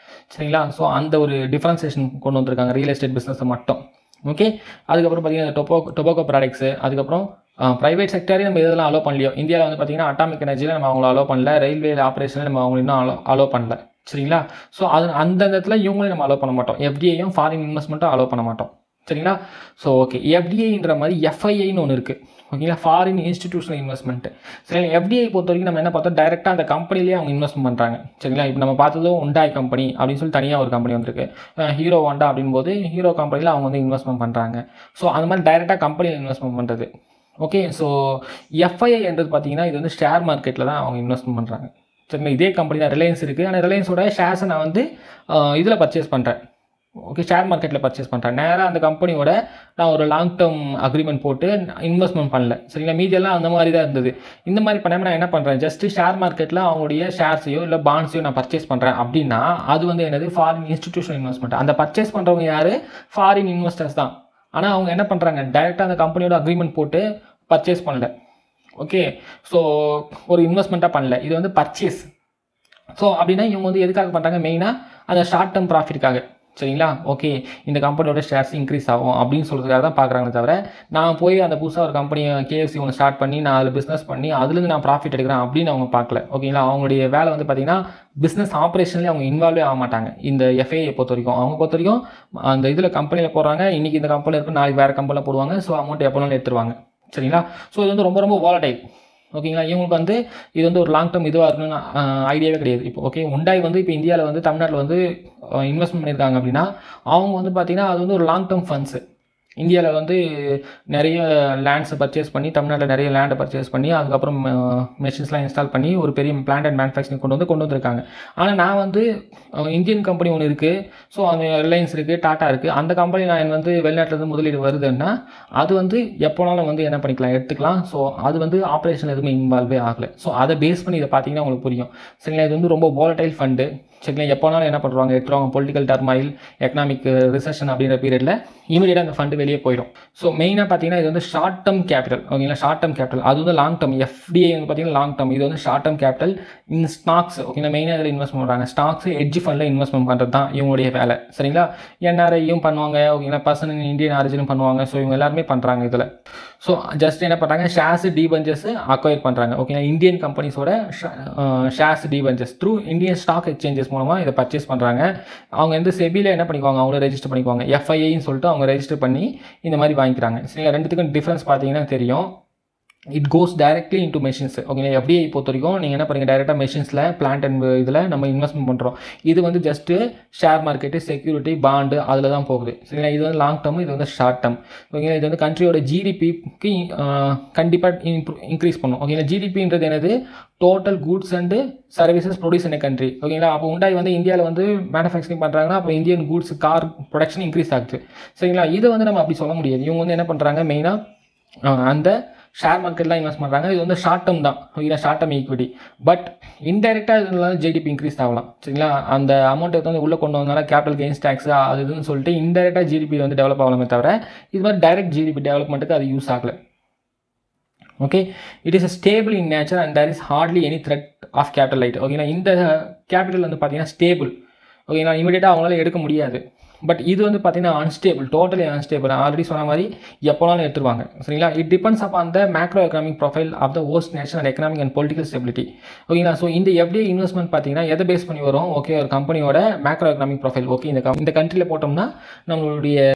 சரிங்களா? ஸோ அந்த ஒரு டிஃப்ரென்சியேஷன் கொண்டு வந்திருக்காங்க ரியல் எஸ்டேட் பிஸ்னஸை மட்டும். ஓகே, அதுக்கப்புறம் பார்த்தீங்கன்னா டொபாக்கோ ப்ராடக்ட்ஸு, அதுக்கப்புறம் ப்ரைவேட் செக்டரே நம்ம இதெல்லாம் அலோவ் பண்ணலையோ. இந்தியாவில் வந்து பார்த்தீங்கன்னா அட்டாமிக் எனர்ஜியில் நம்ம அவங்கள அலோவ் பண்ணல, ரயில்வே ஆப்ரேஷனில் நம்ம அவங்க இன்னும் அலோவ் பண்ணல, சரிங்களா? ஸோ அது அந்த இடத்துல இவங்களையும் நம்ம அலோவ் பண்ண மாட்டோம். எஃப்டிஐயும் ஃபாரின் இன்வெஸ்ட்மெண்ட்டும் அலோவ் பண்ண மாட்டோம், சரிங்களா? ஸோ ஓகே, எஃப்டிஐன்ற மாதிரி எஃப்ஐஐன்னு ஒன்று இருக்குது, ஓகேங்களா, ஃபாரின் இன்ஸ்டிடியூஷனல் இன்வெஸ்ட்மெண்ட். சரி, எஃப்டிஐ பொறுத்த வரைக்கும் நம்ம என்ன பார்த்தோம், டைரெக்டாக அந்த கம்பெனிலேயே அவங்க இன்வெஸ்ட்மெண்ட் பண்ணுறாங்க, சரிங்களா? இப்போ நம்ம பார்த்ததும் உண்டாய் கம்பெனி அப்படின்னு சொல்லி தனியாக ஒரு கம்பெனி வந்திருக்கு, ஹீரோ ஹோண்டா அப்படின்போது ஹீரோ கம்பெனியில் அவங்க வந்து இன்வெஸ்ட்மெண்ட் பண்ணுறாங்க. ஸோ அந்த மாதிரி டைரெக்டாக கம்பெனியில் இன்வெஸ்ட்மெண்ட் பண்ணுறது. ஓகே, ஸோ எஃப்ஐஐ என்றது பார்த்தீங்கன்னா இது வந்து ஷேர் மார்க்கெட்டில் தான் அவங்க இன்வெஸ்ட்மெண்ட் பண்ணுறாங்க, சரிங்களா? இதே கம்பெனி தான் ரிலையன்ஸ் இருக்குது, ஆனால் ரிலையன்ஸோட ஷேர்ஸை நான் வந்து இதில் பர்ச்சேஸ் பண்ணுறேன், ஓகே, ஷேர் மார்க்கெட்டில் பர்ச்சேஸ் பண்ணுறேன். நேராக அந்த கம்பெனியோட நான் ஒரு லாங் டேர்ம் அக்ரிமெண்ட் போட்டு இன்வெஸ்ட்மெண்ட் பண்ணல, சரிங்களா? மீதியெல்லாம் அந்த மாதிரி தான் இருந்தது. இந்த மாதிரி பண்ணாமல் நான் என்ன பண்ணுறேன், ஜஸ்ட்டு ஷேர் மார்க்கெட்டில் அவங்களுடைய ஷேர்ஸையோ இல்லை பாண்ட்ஸையோ நான் பர்ச்சேஸ் பண்ணுறேன் அப்படின்னா அது வந்து என்னது, ஃபாரின் இன்ஸ்டிடியூஷனல் இன்வெஸ்ட்மெண்ட். அந்த பர்ச்சேஸ் பண்ணுறவங்க யார், ஃபாரின் இன்வெஸ்டர்ஸ் தான். ஆனால் அவங்க என்ன பண்ணுறாங்க, டைரெக்டாக அந்த கம்பெனியோட அக்ரிமெண்ட் போட்டு பர்ச்சேஸ் பண்ணல, ஓகே, ஸோ ஒரு இன்வெஸ்ட்மெண்ட்டாக பண்ணல, இது வந்து பர்ச்சேஸ். ஸோ அப்படின்னா இவங்க வந்து எதுக்காக பண்ணுறாங்க, மெயினாக அந்த ஷார்ட் டேர்ம் ப்ராஃபிட்காக, சரிங்களா? ஓகே, இந்த கம்பெனியோட ஷேர்ஸ் இன்க்ரீஸ் ஆகும் அப்படின்னு சொல்கிறதுக்காக தான் பார்க்குறாங்களே தவிர நான் போய் அந்த புதுசாக ஒரு கம்பெனி கேஎஃப்சி ஒன்று ஸ்டார்ட் பண்ணி நான் அதில் பிஸ்னஸ் பண்ணி அதுலேருந்து நான் ப்ராஃபிட் எடுக்கிறேன் அப்படின்னு அவங்க பார்க்கல, ஓகேங்களா? அவங்களுடைய வேலை வந்து பார்த்திங்கன்னா பிஸ்னஸ் ஆப்ரேஷன்லேயே அவங்க இன்வால்வே ஆக மாட்டாங்க. இந்த எஃப்ஐஐ பொறுத்த வரைக்கும் அவங்க பொறுத்த வரைக்கும் அந்த இதில் கம்பெனியில் போடுறாங்க, இன்றைக்கி இந்த கம்பெனியில் இருக்கும், நாளைக்கு வேறு கம்பெனியில் போடுவாங்க, ஸோ அமௌண்ட் எப்போனாலும் எடுத்துருவாங்க, சரிங்களா? ஸோ இது வந்து ரொம்ப ரொம்ப வாலடைல், ஓகேங்களா? இவங்களுக்கு வந்து இது வந்து ஒரு லாங் டேர்ம் இதுவாக இருக்கணும்னு ஐடியாவே கிடையாது. இப்போ ஓகே, உண்டாய் வந்து இப்போ இந்தியாவில் வந்து தமிழ்நாட்டில் வந்து இன்வெஸ்ட்மெண்ட் பண்ணியிருக்காங்க அப்படின்னா அவங்க வந்து பார்த்திங்கன்னா அது வந்து ஒரு லாங் டேர்ம் ஃபண்ட்ஸு, இந்தியாவில் வந்து நிறைய லேண்ட்ஸை பர்ச்சேஸ் பண்ணி, தமிழ்நாட்டில் நிறைய லேண்டை பர்ச்சேஸ் பண்ணி, அதுக்கப்புறம் மெஷின்ஸ்லாம் இன்ஸ்டால் பண்ணி ஒரு பெரிய பிளான்ட் அண்ட் மேனுஃபேக்சரிங் கொண்டு வந்திருக்காங்க. ஆனால் நான் வந்து இந்தியன் கம்பெனி ஒன்று இருக்குது, ஸோ அந்த ரிலையன்ஸ் இருக்குது, டாட்டா இருக்குது, அந்த கம்பெனி நான் வந்து வெளிநாட்டிலேருந்து முதலீடு வருதுன்னா அது வந்து எப்போனாலும் வந்து என்ன பண்ணிக்கலாம், எடுத்துக்கலாம். ஸோ அது வந்து ஆப்ரேஷன் எதுவுமே இன்வால்வே ஆகலை. ஸோ அதை பேஸ் பண்ணி இதை பார்த்தீங்கன்னா உங்களுக்கு புரியும். சரிங்களா, இது வந்து ரொம்ப வாலடைல் ஃபண்டு. சரிங்களா, எப்போனாலும் என்ன பண்ணுறாங்க, எடுத்துருவாங்க. பொலிட்டிக்கல் டர்மாயில், எக்கனாமிக் ரிசெஷன் அப்படின்ற பீரியடில் இமீடியட்டாக அந்த ஃபண்டு வெளியே போயிடும். ஸோ மெயினாக பார்த்தீங்கன்னா இது வந்து ஷார்ட் டேர்ம் கேபிட்டல். ஓகேங்களா, ஷார்ட் டேர்ம் கேபிட்டல். அது வந்து லாங் டேர்ம். எஃப்டிஐ வந்து பார்த்தீங்கன்னா லாங் டேர்ம். இது வந்து ஷார்ட் டேர்ம் கேபிட்டல் இன் ஸ்டாக்ஸ். ஓகேங்களா, மெயினாக இதில் இன்வெஸ்ட் பண்ணுறாங்க. ஸ்டாக்ஸ், ஹெட்ஜ் ஃபண்டில் இன்வெஸ்ட்மெண்ட் பண்ணுறது தான் இவங்களுடைய வேலை. சரிங்களா, என்ஆர்ஐயும் பண்ணுவாங்க. ஓகேங்களா, பர்சன் இந்தியன் ஆரிஜினும் பண்ணுவாங்க. ஸோ இவங்க எல்லாருமே பண்ணுறாங்க இதில். ஸோ ஜஸ்ட் என்ன பண்ணுறாங்க, ஷேர்ஸ் டிபெஞ்சர்ஸ் அக்வயர் பண்ணுறாங்க. ஓகேங்களா, இந்தியன் கம்பெனிஸோட shares debentures through Indian stock exchanges மூலமாக இதை பர்ச்சேஸ் பண்ணுறாங்க. அவங்க வந்து செபியில் என்ன பண்ணிக்குவாங்க, அவங்கள ரெஜிஸ்டர் பண்ணிக்குவாங்க. எஃப்ஐஐன்னு சொல்லிட்டு அவங்க ரெஜிஸ்டர் பண்ணி இந்த மாதிரி வாங்கிக்கிறாங்க. சரிங்களா, ரெண்டுத்துக்கும் டிஃப்ரென்ஸ் பார்த்தீங்கன்னா தெரியும். It goes directly into machines. ஓகேங்களா, எஃப்டிஐ பொறுத்த வரைக்கும் நீங்கள் என்ன பண்ணுறீங்க, டைரெக்டாக மெஷின்ஸில், பிளான்ட் அண்ட் இதில் நம்ம இன்வெஸ்ட்மெண்ட் பண்ணுறோம். இது வந்து just share market, security, bond அதில் தான் போகுது. சரிங்களா, இது வந்து லாங் டேர்ம், இது வந்து ஷார்ட் டேர்ம். ஓகேங்களா, இது வந்து கண்ட்ரியோட ஜிடிபிக்கு கண்டிப்பாக இன்க்ரீஸ் பண்ணும். ஓகேங்களா, ஜிடிபின்றது என்னது, total goods and services produce in country. ஓகேங்களா, அப்போ உண்டாய் வந்து இந்தியாவில் வந்து மேனுஃபேக்சரிங் பண்ணுறாங்கன்னா அப்போ Indian goods, car production increase ஆகுது. சரிங்களா, இதை வந்து நம்ம அப்படி சொல்ல முடியாது. இவங்க வந்து என்ன பண்ணுறாங்க, மெயினாக அந்த ஷேர் மார்க்கெட்லாம் இன்வெஸ்ட் பண்ணுறாங்க. இது வந்து ஷார்ட் டேர்ம் தான். ஓகேங்களா, ஷார்ட் டேர்ம் ஈக்விட்டி. பட் இன்டெரக்டாக இதனால ஜிடிபி இன்க்ரீஸ் ஆகலாம். சரிங்களா, அந்த அமௌண்ட்டை வந்து உள்ளே கொண்டு வந்தனால கேபிட்டல் கெயின்ஸ் டேக்ஸ் அது இதுன்னு சொல்லிட்டு இன்டெரக்டாக ஜிடிபி வந்து டெவலப் ஆகலாமே தவிர இது மாதிரி டைரக்ட் ஜிடிபி டெவலப்மெண்ட்டுக்கு அது யூஸ் ஆகலை. Okay, it is stable in nature and there is hardly any threat of capital flight. ஓகேங்களா, இந்த கேபிட்டல் வந்து பார்த்தீங்கன்னா ஸ்டேபிள். ஓகேங்களா, இமீடியட்டாக அவங்களால எடுக்க முடியாது. பட் இது வந்து பார்த்தீங்கன்னா அன்ஸ்டேபிள், டோட்டலி அன்ஸ்டேபிள். ஆல்ரெடி சொன்ன மாதிரி எப்போனாலும் எடுத்துருவாங்க. சரிங்களா, it depends upon the macro economic profile of the host nation and economic and political stability. ஓகேங்களா, ஸோ இந்த எஃப்டிஐ இன்வெஸ்ட்மெண்ட் பார்த்தீங்கன்னா எதை பேஸ் பண்ணி வரும், ஓகே, ஒரு கம்பெனியோட மேக்ரோ எக்கனாமிக் ப்ரொஃபைல். ஓகே, இந்த கண்ட்ரியில் போட்டோம்னா நம்மளுடைய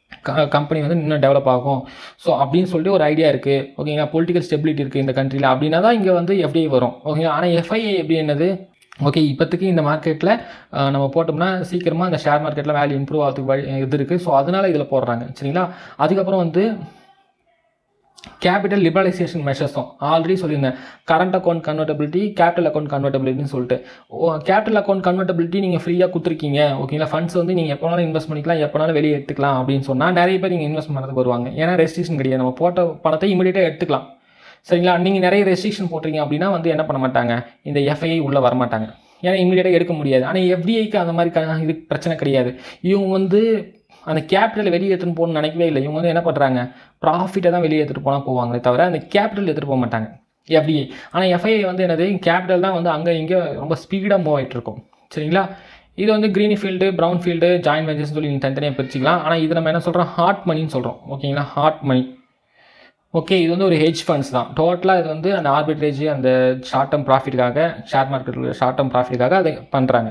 கம்பெனி வந்து இன்னும் டெவலப் ஆகும். ஸோ அப்படின்னு சொல்லிட்டு ஒரு ஐடியா இருக்குது. ஓகேங்களா, பொலிட்டிக்கல் ஸ்டெபிலிட்டி இருக்குது இந்த கண்ட்ரியில் அப்படின்னா தான் இங்கே வந்து எஃப்டிஐ வரும். ஓகேங்களா, ஆனால் எஃப்ஐஐ எப்படி என்னது, ஓகே, இப்போதைக்கு இந்த மார்க்கெட்டில் நம்ம போட்டோம்னா சீக்கிரமாக அந்த ஷேர் மார்க்கெட்டில் வேல்யூ இம்ப்ரூவ் ஆகிறதுக்கு இது இருக்குது. ஸோ அதனால் இதில் போடுறாங்க. சரிங்களா, அதுக்கப்புறம் வந்து கேபிட்டல் லிபரலைசேஷன் மெஷர்ஸும் ஆல்ரெடி சொல்லியிருந்தேன். கரண்ட் அக்கௌண்ட் கன்வெர்ட்டபிலிட்டி, கேபிட்டல் அக்கௌண்ட் கன்வெர்ட்டபிலிட்டின்னு சொல்லிட்டு. கேபிட்டல் அக்கௌண்ட் கன்வெர்ட்டபிலிட்டி நீங்கள் ஃப்ரீயாக கொடுத்துருக்கீங்க. ஓகேங்களா, ஃபண்ட்ஸ் வந்து நீங்கள் எப்போனாலும் இன்வெஸ்ட் பண்ணிக்கலாம், எப்போனாலும் வெளியே எடுத்துக்கலாம் அப்படின்னு சொன்னால் நிறைய பேர் நீங்கள் இன்வெஸ்ட் பண்ணுறதுக்கு வருவாங்க. ஏன்னா ரெஸ்ட்ரிக்ஷன் கிடையாது, நம்ம போட்ட பணத்தை இமீடியட்டாக எடுத்துக்கலாம். சரிங்களா, நீங்கள் நிறைய ரெஸ்ட்ரிக்ஷன் போட்டிருக்கீங்க அப்படின்னா வந்து என்ன பண்ண மாட்டாங்க, இந்த எஃப்ஐஐ உள்ளே வரமாட்டாங்க. ஏன்னா இமீடியட்டாக எடுக்க முடியாது. ஆனால் எஃப்டிஐக்கு அந்த மாதிரி இது பிரச்சனை கிடையாது. இவங்க வந்து அந்த கேபிட்டலை வெளியே எடுத்துகிட்டு போகணும்னு நினைக்கவே இல்லை. இவங்க வந்து என்ன பண்ணுறாங்க, ப்ராஃபிட்டை தான் வெளியே எடுத்துகிட்டு போனால் போவாங்களே தவிர அந்த கேபிட்டல் எடுத்துகிட்டு போக மாட்டாங்க எஃப்டிஐ. ஆனால் எஃப்ஐஐ வந்து என்னது, கேபிட்டல் தான் வந்து அங்கே இங்கே ரொம்ப ஸ்பீடாக மூவ் ஆகிட்டு இருக்கும். சரிங்களா, இது வந்து green field, brown field, joint வெஞ்சர்ஸ்னு சொல்லி நீங்கள் தனித்தனியாக பிரிச்சிக்கலாம். ஆனால் இது நம்ம என்ன சொல்கிறோம், ஹாட் மணின்னு சொல்கிறோம். ஓகேங்களா, ஹாட் மணி. ஓகே, இது வந்து ஒரு ஹெட்ஜ் ஃபண்ட்ஸ் தான். டோட்டலாக இது வந்து அந்த ஆர்பிட்ரேஜ், அந்த ஷார்ட் டேர்ம் ப்ராஃபிட்டுக்காக, ஷேர் மார்க்கெட்டில் ஷார்ட் டேர்ம் ப்ராஃபிட்டுக்காக அதை பண்ணுறாங்க.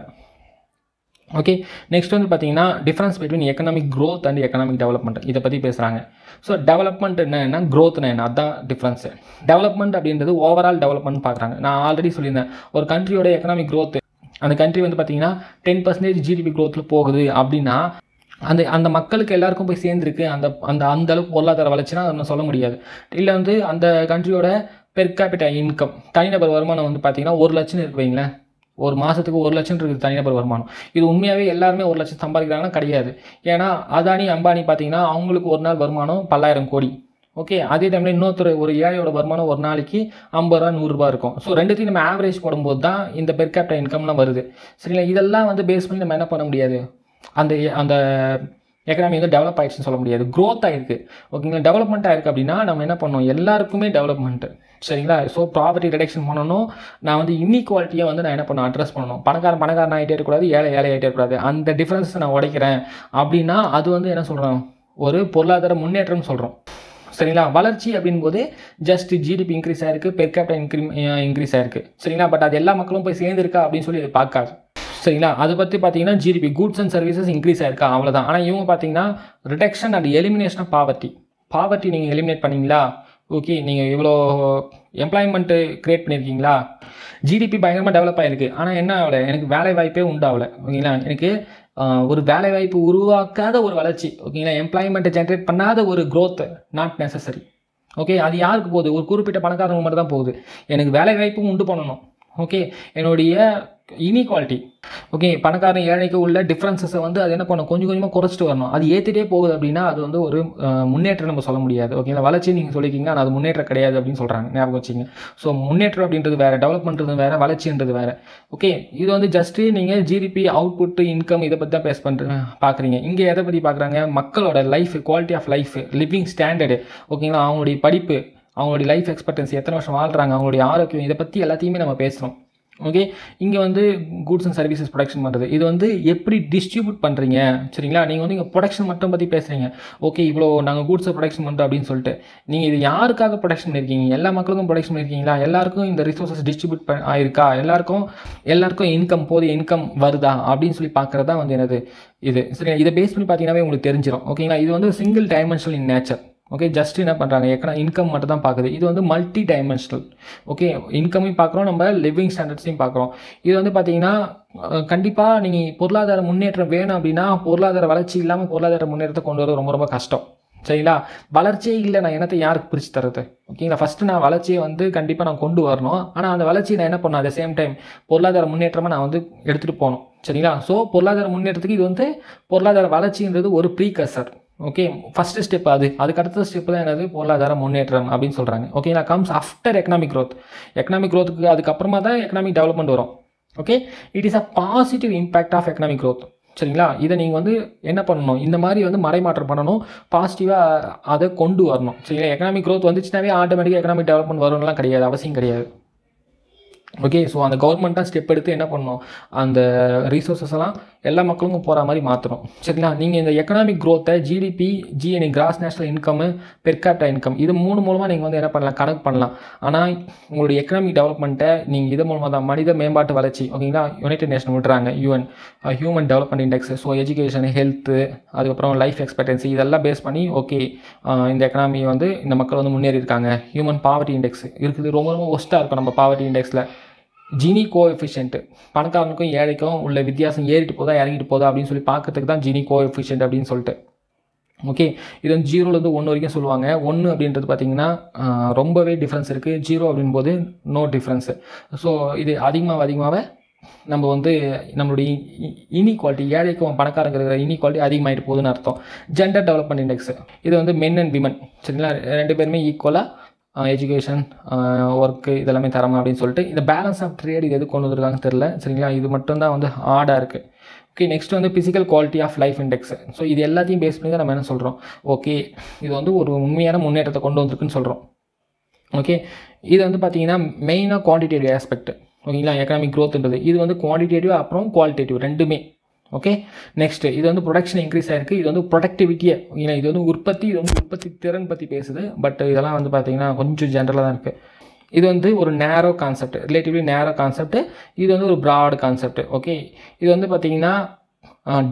ஓகே, நெக்ஸ்ட் வந்து பார்த்தீங்கன்னா difference between economic growth and economic development, இதை பற்றி பேசுகிறாங்க. ஸோ டெவலப்மெண்ட் என்ன, க்ரோத்னா என்ன, அதுதான் டிஃப்ரென்ஸு. டெவலப்மெண்ட் அப்படின்றது ஓவரால் டெவலப்மெண்ட் பார்க்குறாங்க. நான் ஆல்ரெடி சொல்லியிருந்தேன், ஒரு கண்ட்ரியோட எக்கனாமிக் க்ரோத், அந்த கண்ட்ரி வந்து பார்த்தீங்கன்னா 10% ஜிடிபி க்ரோத்தில் போகுது அப்படின்னா அந்த மக்களுக்கு எல்லாருக்கும் போய் சேர்ந்துருக்கு, அந்த அளவுக்கு பொருளாதார வளர்ச்சினா அதை சொல்ல முடியாது. இல்லை வந்து அந்த கண்ட்ரியோட பெர் கேபிட்டல் இன்கம், தனிநபர் வருமானம் வந்து பார்த்தீங்கன்னா 1 லட்சம் இருக்கு வைங்களேன். ஒரு மாதத்துக்கு 1 லட்சம் இருக்குது தனிநபர் வருமானம். இது உண்மையாகவே எல்லாருமே 1 லட்சம் சம்பாதிக்கிறாங்கன்னா கிடையாது. ஏன்னா அதானி, அம்பானி பார்த்தீங்கன்னா அவங்களுக்கு ஒரு நாள் வருமானம் 10,000 கோடி. ஓகே, அதே டைமில் இன்னொருத்தர் ஒரு ஏழையோட வருமானம் ஒரு நாளைக்கு 50 ரூபா 100 ரூபா இருக்கும். ஸோ ரெண்டுத்தையும் நம்ம ஆவரேஜ் போடும்போது தான் இந்த பெர் கேபிட்டல் இன்கம்லாம் வருது. சரிங்களா, இதெல்லாம் வந்து பேஸ் பண்ணி நம்ம என்ன பண்ண முடியாது, அந்த எக்கனாமி வந்து டெவலப் ஆகிடுச்சுன்னு சொல்ல முடியாது. க்ரோத் ஆகிருக்கு. ஓகேங்களா, டெவலப்மெண்ட் ஆகிருக்கு அப்படின்னா நம்ம என்ன பண்ணணும், எல்லாருக்குமே டெவலப்மெண்ட்டு. சரிங்களா, ஸோ ப்ராவர்ட்டி ரிடக்ஷன் பண்ணணும். நான் வந்து இன்இக்வாலிட்டியை வந்து நான் என்ன பண்ணணும், அட்ரஸ் பண்ணணும். பணக்காரன் ஆகிட்டே இருக்கக்கூடாது, ஏழை ஆகிட்டே இருக்கக்கூடாது. அந்த டிஃப்ரென்ஸ் நான் உடைக்கிறேன் அப்படின்னா அது வந்து என்ன சொல்கிறோம், ஒரு பொருளாதார முன்னேற்றம் சொல்கிறோம். சரிங்களா, வளர்ச்சி அப்படின்போது ஜஸ்ட் ஜிடிபி இன்க்ரீஸ் ஆகிருக்கு, பெர் கேபிட்டல் இன்க்ரீஸ் ஆகிருக்கு. சரிங்களா, பட் அது எல்லா மக்களும் போய் சேர்ந்துருக்கா அப்படின்னு சொல்லி இது பார்க்காது. சரிங்களா, அதை பற்றி பார்த்தீங்கன்னா GDP, goods and services increase ஆயிருக்கா, அவ்வளோதான். ஆனால் இவங்க பார்த்தீங்கன்னா reduction and elimination of poverty நீங்கள் எலிமினேட் பண்ணிங்களா, ஓகே, நீங்கள் இவ்வளோ எம்ப்ளாய்மெண்ட்டு க்ரியேட் பண்ணியிருக்கீங்களா, ஜிடிபி பயங்கரமாக டெவலப் ஆகிருக்கு, ஆனால் என்ன ஆகலை, எனக்கு வேலை வாய்ப்பே உண்டாகலை. ஓகேங்களா, எனக்கு ஒரு வேலை வாய்ப்பு உருவாக்காத ஒரு வளர்ச்சி, ஓகேங்களா, எம்ப்ளாய்மெண்ட்டை ஜென்ரேட் பண்ணாத ஒரு க்ரோத் நாட் நெசசரி. ஓகே, அது யாருக்கு போகுது, ஒரு குறிப்பிட்ட பணக்காரங்க மட்டும் தான் போகுது. எனக்கு வேலை வாய்ப்பும் உண்டு பண்ணணும். ஓகே, என்னுடைய இன்இக்வாலிட்டி, ஓகே, பணக்காரன் ஏழைக்கு உள்ள டிஃப்ரென்சஸை வந்து அது என்ன பண்ணணும், கொஞ்சம் கொஞ்சமாக குறைச்சிட்டு வரணும். அது ஏற்றிட்டே போகுது அப்படின்னா அது வந்து ஒரு முன்னேற்றம் நம்ம சொல்ல முடியாது. ஓகேங்களா, வளர்ச்சி நீங்கள் சொல்லிக்கிங்க, ஆனால் அது முன்னேற்றம் கிடையாது அப்படின்னு சொல்கிறாங்க, ஞாபகம் வச்சுங்க. ஸோ முன்னேற்றம் அப்படின்றது வேறு, டெவலப்மெண்ட்றது வேறு, வளர்ச்சின்றது வேறு. ஓகே, இது வந்து ஜஸ்ட்டு நீங்கள் ஜிடிபி, அவுட்புட், இன்கம் இதை பற்றி தான் பேஸ் பண்ணுறேன் பார்க்குறீங்க. இங்கே எதை பற்றி பார்க்குறாங்க, மக்களோட life, quality of life, living standard, ஓகேங்களா, அவங்களுடைய படிப்பு, அவங்களுடைய லைஃப் எக்ஸ்பெக்டன்சி, எத்தனை வருஷம் வாழ்கிறாங்க, அவங்களுடைய ஆரோக்கியம், இதை பற்றி எல்லாத்தையுமே நம்ம பேசுகிறோம். ஓகே, இங்கே வந்து கூட்ஸ் அண்ட் சர்வீசஸ் ப்ரொடக்ஷன் பண்ணுறது, இது வந்து எப்படி டிஸ்ட்ரிபியூட் பண்ணுறீங்க, சரிங்களா. நீங்கள் வந்து இங்கே ப்ரொடக்ஷன் மட்டும் பற்றி பேசுகிறீங்க. ஓகே, இவ்வளோ நாங்கள் கூட்ஸை ப்ரொடக்ஷன் பண்ணுறோம் அப்படின்னு சொல்லிட்டு, நீங்கள் இது யாருக்காக ப்ரொடக்ஷன் பண்ணியிருக்கீங்க, எல்லா மக்களுக்கும் ப்ரொடக்ஷன் பண்ணியிருக்கீங்களா, எல்லாருக்கும் இந்த ரிசோர்ஸஸ் டிஸ்ட்ரிபியூட் ஆயிருக்கா, எல்லாருக்கும் இன்கம், போதிய இன்கம் வருதா அப்படின்னு சொல்லி பார்க்குறது தான் வந்து என்னது இது. சரி, இதை பேஸ் பண்ணி பார்த்தீங்கன்னாவே உங்களுக்கு தெரிஞ்சிடும். ஓகேங்களா, இது வந்து single dimensional in nature. Okay, just என்ன பண்ணுறாங்க, இன்கம் மட்டும் தான் பார்க்குது. இது வந்து மல்டி டைமென்ஷனல். ஓகே, இன்கமையும் பார்க்குறோம், நம்ம லிவிங் ஸ்டாண்டர்ட்ஸையும் பார்க்குறோம். இது வந்து பார்த்தீங்கன்னா கண்டிப்பாக நீங்கள் பொருளாதார முன்னேற்றம் வேணும் அப்படின்னா பொருளாதார வளர்ச்சி இல்லாமல் பொருளாதார முன்னேற்றத்தை கொண்டு வர ரொம்ப ரொம்ப கஷ்டம். சரிங்களா, வளர்ச்சியே இல்லை, நான் என்னத்தை யாருக்கு பிரித்து தர்றது. ஓகேங்களா, ஃபஸ்ட்டு நான் வளர்ச்சியை வந்து கண்டிப்பாக நான் கொண்டு வரணும். ஆனால் அந்த வளர்ச்சியை நான் என்ன பண்ணணும், அட் த சேம் டைம் பொருளாதார முன்னேற்றமாக நான் வந்து எடுத்துகிட்டு போகணும். சரிங்களா, ஸோ பொருளாதார முன்னேற்றத்துக்கு இது வந்து பொருளாதார வளர்ச்சின்றது ஒரு ப்ரீகர்சர். ஓகே, ஃபஸ்ட்டு ஸ்டெப் அதுக்கு அடுத்த ஸ்டெப் தான் என்னது, பொருளாதார முன்னேற்றம் அப்படின்னு சொல்கிறாங்க. ஓகேங்களா, comes after economic growth. Economic க்ரோத்துக்கு அதுக்கப்புறமா தான் எக்கனாமிக் டெவலப்மெண்ட் வரும். Okay, it is a positive impact of economic growth. சரிங்களா, இதை நீங்கள் வந்து என்ன பண்ணணும், இந்த மாதிரி வந்து மறைமாற்றம் பண்ணணும், பாசிட்டிவாக அதை கொண்டு வரணும். சரிங்களா, எக்கனாமிக் க்ரோத் வந்துச்சுனாவே ஆட்டோமேட்டிக்காக எக்கனாமிக் டெவலப்மெண்ட் வரும்லாம் கிடையாது, அவசியம் கிடையாது. ஓகே, ஸோ அந்த கவர்மெண்ட் தான் ஸ்டெப் எடுத்து என்ன பண்ணணும், அந்த ரிசோர்ஸஸ் எல்லாம் எல்லா மக்களுக்கும் போகிற மாதிரி மாற்றணும். சரிங்களா, நீங்கள் இந்த எக்கனாமிக் க்ரோத்தை GDP, GNI, gross national income, per capita income, இது மூலமாக நீங்கள் வந்து என்ன பண்ணலாம், கணக்கு பண்ணலாம். ஆனால் உங்களுடைய எக்கனாமிக் டெவலப்மெண்ட்டை நீங்கள் இது மூலமாக தான், மனித மேம்பாட்டு வளர்ச்சி, ஓகேங்களா, யுனைடெட் நேஷன் விட்டுறாங்க, UN human development index. So education, health, அதுக்கப்புறம் லைஃப் எக்ஸ்பெக்டன்சி, இதெல்லாம் பேஸ் பண்ணி ஓகே இந்த எக்கனாமி வந்து இந்த மக்கள் வந்து முன்னேறி இருக்காங்க. ஹியூமன் பாவர்ட்டி இண்டெக்ஸ் இருக்குது, ரொம்ப ரொம்ப ஒஸ்ட்டாக இருக்கும் நம்ம பாவர்ட்டி இண்டெக்ஸில். ஜினி கோஎஃபிஷியன்ட், பணக்காரனுக்கும் ஏழைக்கும் உள்ள வித்தியாசம் ஏறிட்டு போதா இறங்கிட்டு போதா அப்படின்னு சொல்லி பார்க்கறதுக்கு தான் ஜினி கோஎஃபிஷியன்ட் அப்படின்னு சொல்லிட்டு. ஓகே, இது வந்து 0லேருந்து 1 வரைக்கும் சொல்லுவாங்க. 1 அப்படின்றது பார்த்தீங்கன்னா ரொம்பவே டிஃப்ரென்ஸ் இருக்குது, 0 அப்படின்போது நோ டிஃப்ரென்ஸு. ஸோ இது அதிகமாக நம்ம வந்து நம்மளுடைய இன்இக்வாலிட்டி, ஏழைக்கும் பணக்காரங்க இருக்கிற இன்இக்வாலிட்டி அதிகமாகிட்டு போகுதுன்னு அர்த்தம். ஜெண்டர் டெவலப்மெண்ட் இண்டெக்ஸ், இது வந்து மென் அண்ட் விமன், சரிங்களா, 2 பேருமே ஈக்குவலாக எஜுகேஷன், ஒர்க்கு இதெல்லாமே தரமா அப்படின்னு சொல்லிட்டு இந்த பேலன்ஸ் ஆஃப் ட்ரேட் இது எது கொண்டு வந்துருக்காங்கன்னு தெரில. சரிங்களா, இது மட்டும்தான் வந்து ஆடாக இருக்குது. ஓகே, நெக்ஸ்ட் வந்து physical quality of life index. So இது எல்லாத்தையும் பேஸ் பண்ணி தான் நம்ம என்ன சொல்கிறோம், ஓகே இது வந்து ஒரு உண்மையான முன்னேற்றத்தை கொண்டு வந்திருக்குன்னு சொல்கிறோம். ஓகே, இது வந்து பார்த்தீங்கன்னா மெயினாக குவான்டிடேட்டிவ் ஆஸ்பெக்ட். ஓகேங்களா, எக்கனாமிக் க்ரோத்ன்றது இது வந்து குவான்டிடேட்டிவ் அப்புறம் குவாலிட்டேட்டிவ் ரெண்டுமே. ஓகே, நெக்ஸ்ட்டு இது வந்து ப்ரொடக்ஷன் இன்க்ரீஸ் ஆகிருக்கு, இது வந்து ப்ரொடக்டிவிட்டியே, ஓகேங்களா, இது வந்து உற்பத்தி திறன் பற்றி பேசுது. பட் இதெல்லாம் வந்து பார்த்திங்கன்னா கொஞ்சம் ஜென்ரலாக தான் இருக்குது. இது வந்து ஒரு நேரோ கான்செப்ட், ரிலேட்டிவ்லி நேரோ கான்செப்ட். இது வந்து ஒரு ப்ராட் கான்செப்ட். ஓகே, இது வந்து பார்த்திங்கன்னா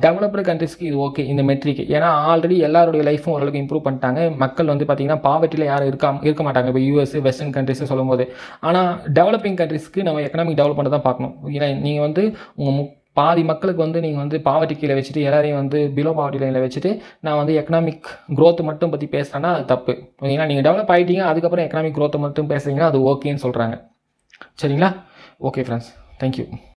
டெவலப்டு கண்ட்ரிஸ்க்கு இது ஓகே இந்த மெட்ரிக். ஏன்னா ஆல்ரெடி எல்லாருடைய லைஃப்பும் ஓரளவுக்கு இம்ப்ரூவ் பண்ணிட்டாங்க. மக்கள் வந்து பார்த்திங்கன்னா பாவர்ட்டியில் யாரும் இருக்க மாட்டாங்க இப்போ யூஎஸ் வெஸ்டர்ன் கண்ட்ரிஸை சொல்லும் போது. ஆனால் டெவலப்பிங் கண்ட்ரிஸ்க்கு நம்ம எக்கனாமிக் டெவலப்மெண்ட் தான் பார்க்கணும். ஏன்னா நீங்கள் வந்து உங்கள் பாதி மக்களுக்கு வந்து நீங்கள் வந்து பாவர்ட்டி கீழே வச்சுட்டு எல்லாரையும் வந்து பிலோ பாவர்ட்டி லைனில் வச்சுட்டு நான் வந்து எக்கனாமிக் க்ரோத் மட்டும் பற்றி பேசுகிறேன்னா அது தப்பு. ஓகேங்களா, நீங்கள் டெவலப் ஆகிட்டீங்க அதுக்கப்புறம் எக்கனாமிக் க்ரோத்தை மட்டும் பேசுகிறீங்கன்னா அது ஓகேன்னு சொல்கிறாங்க. சரிங்களா, ஓகே ஃப்ரெண்ட்ஸ், தேங்க்யூ.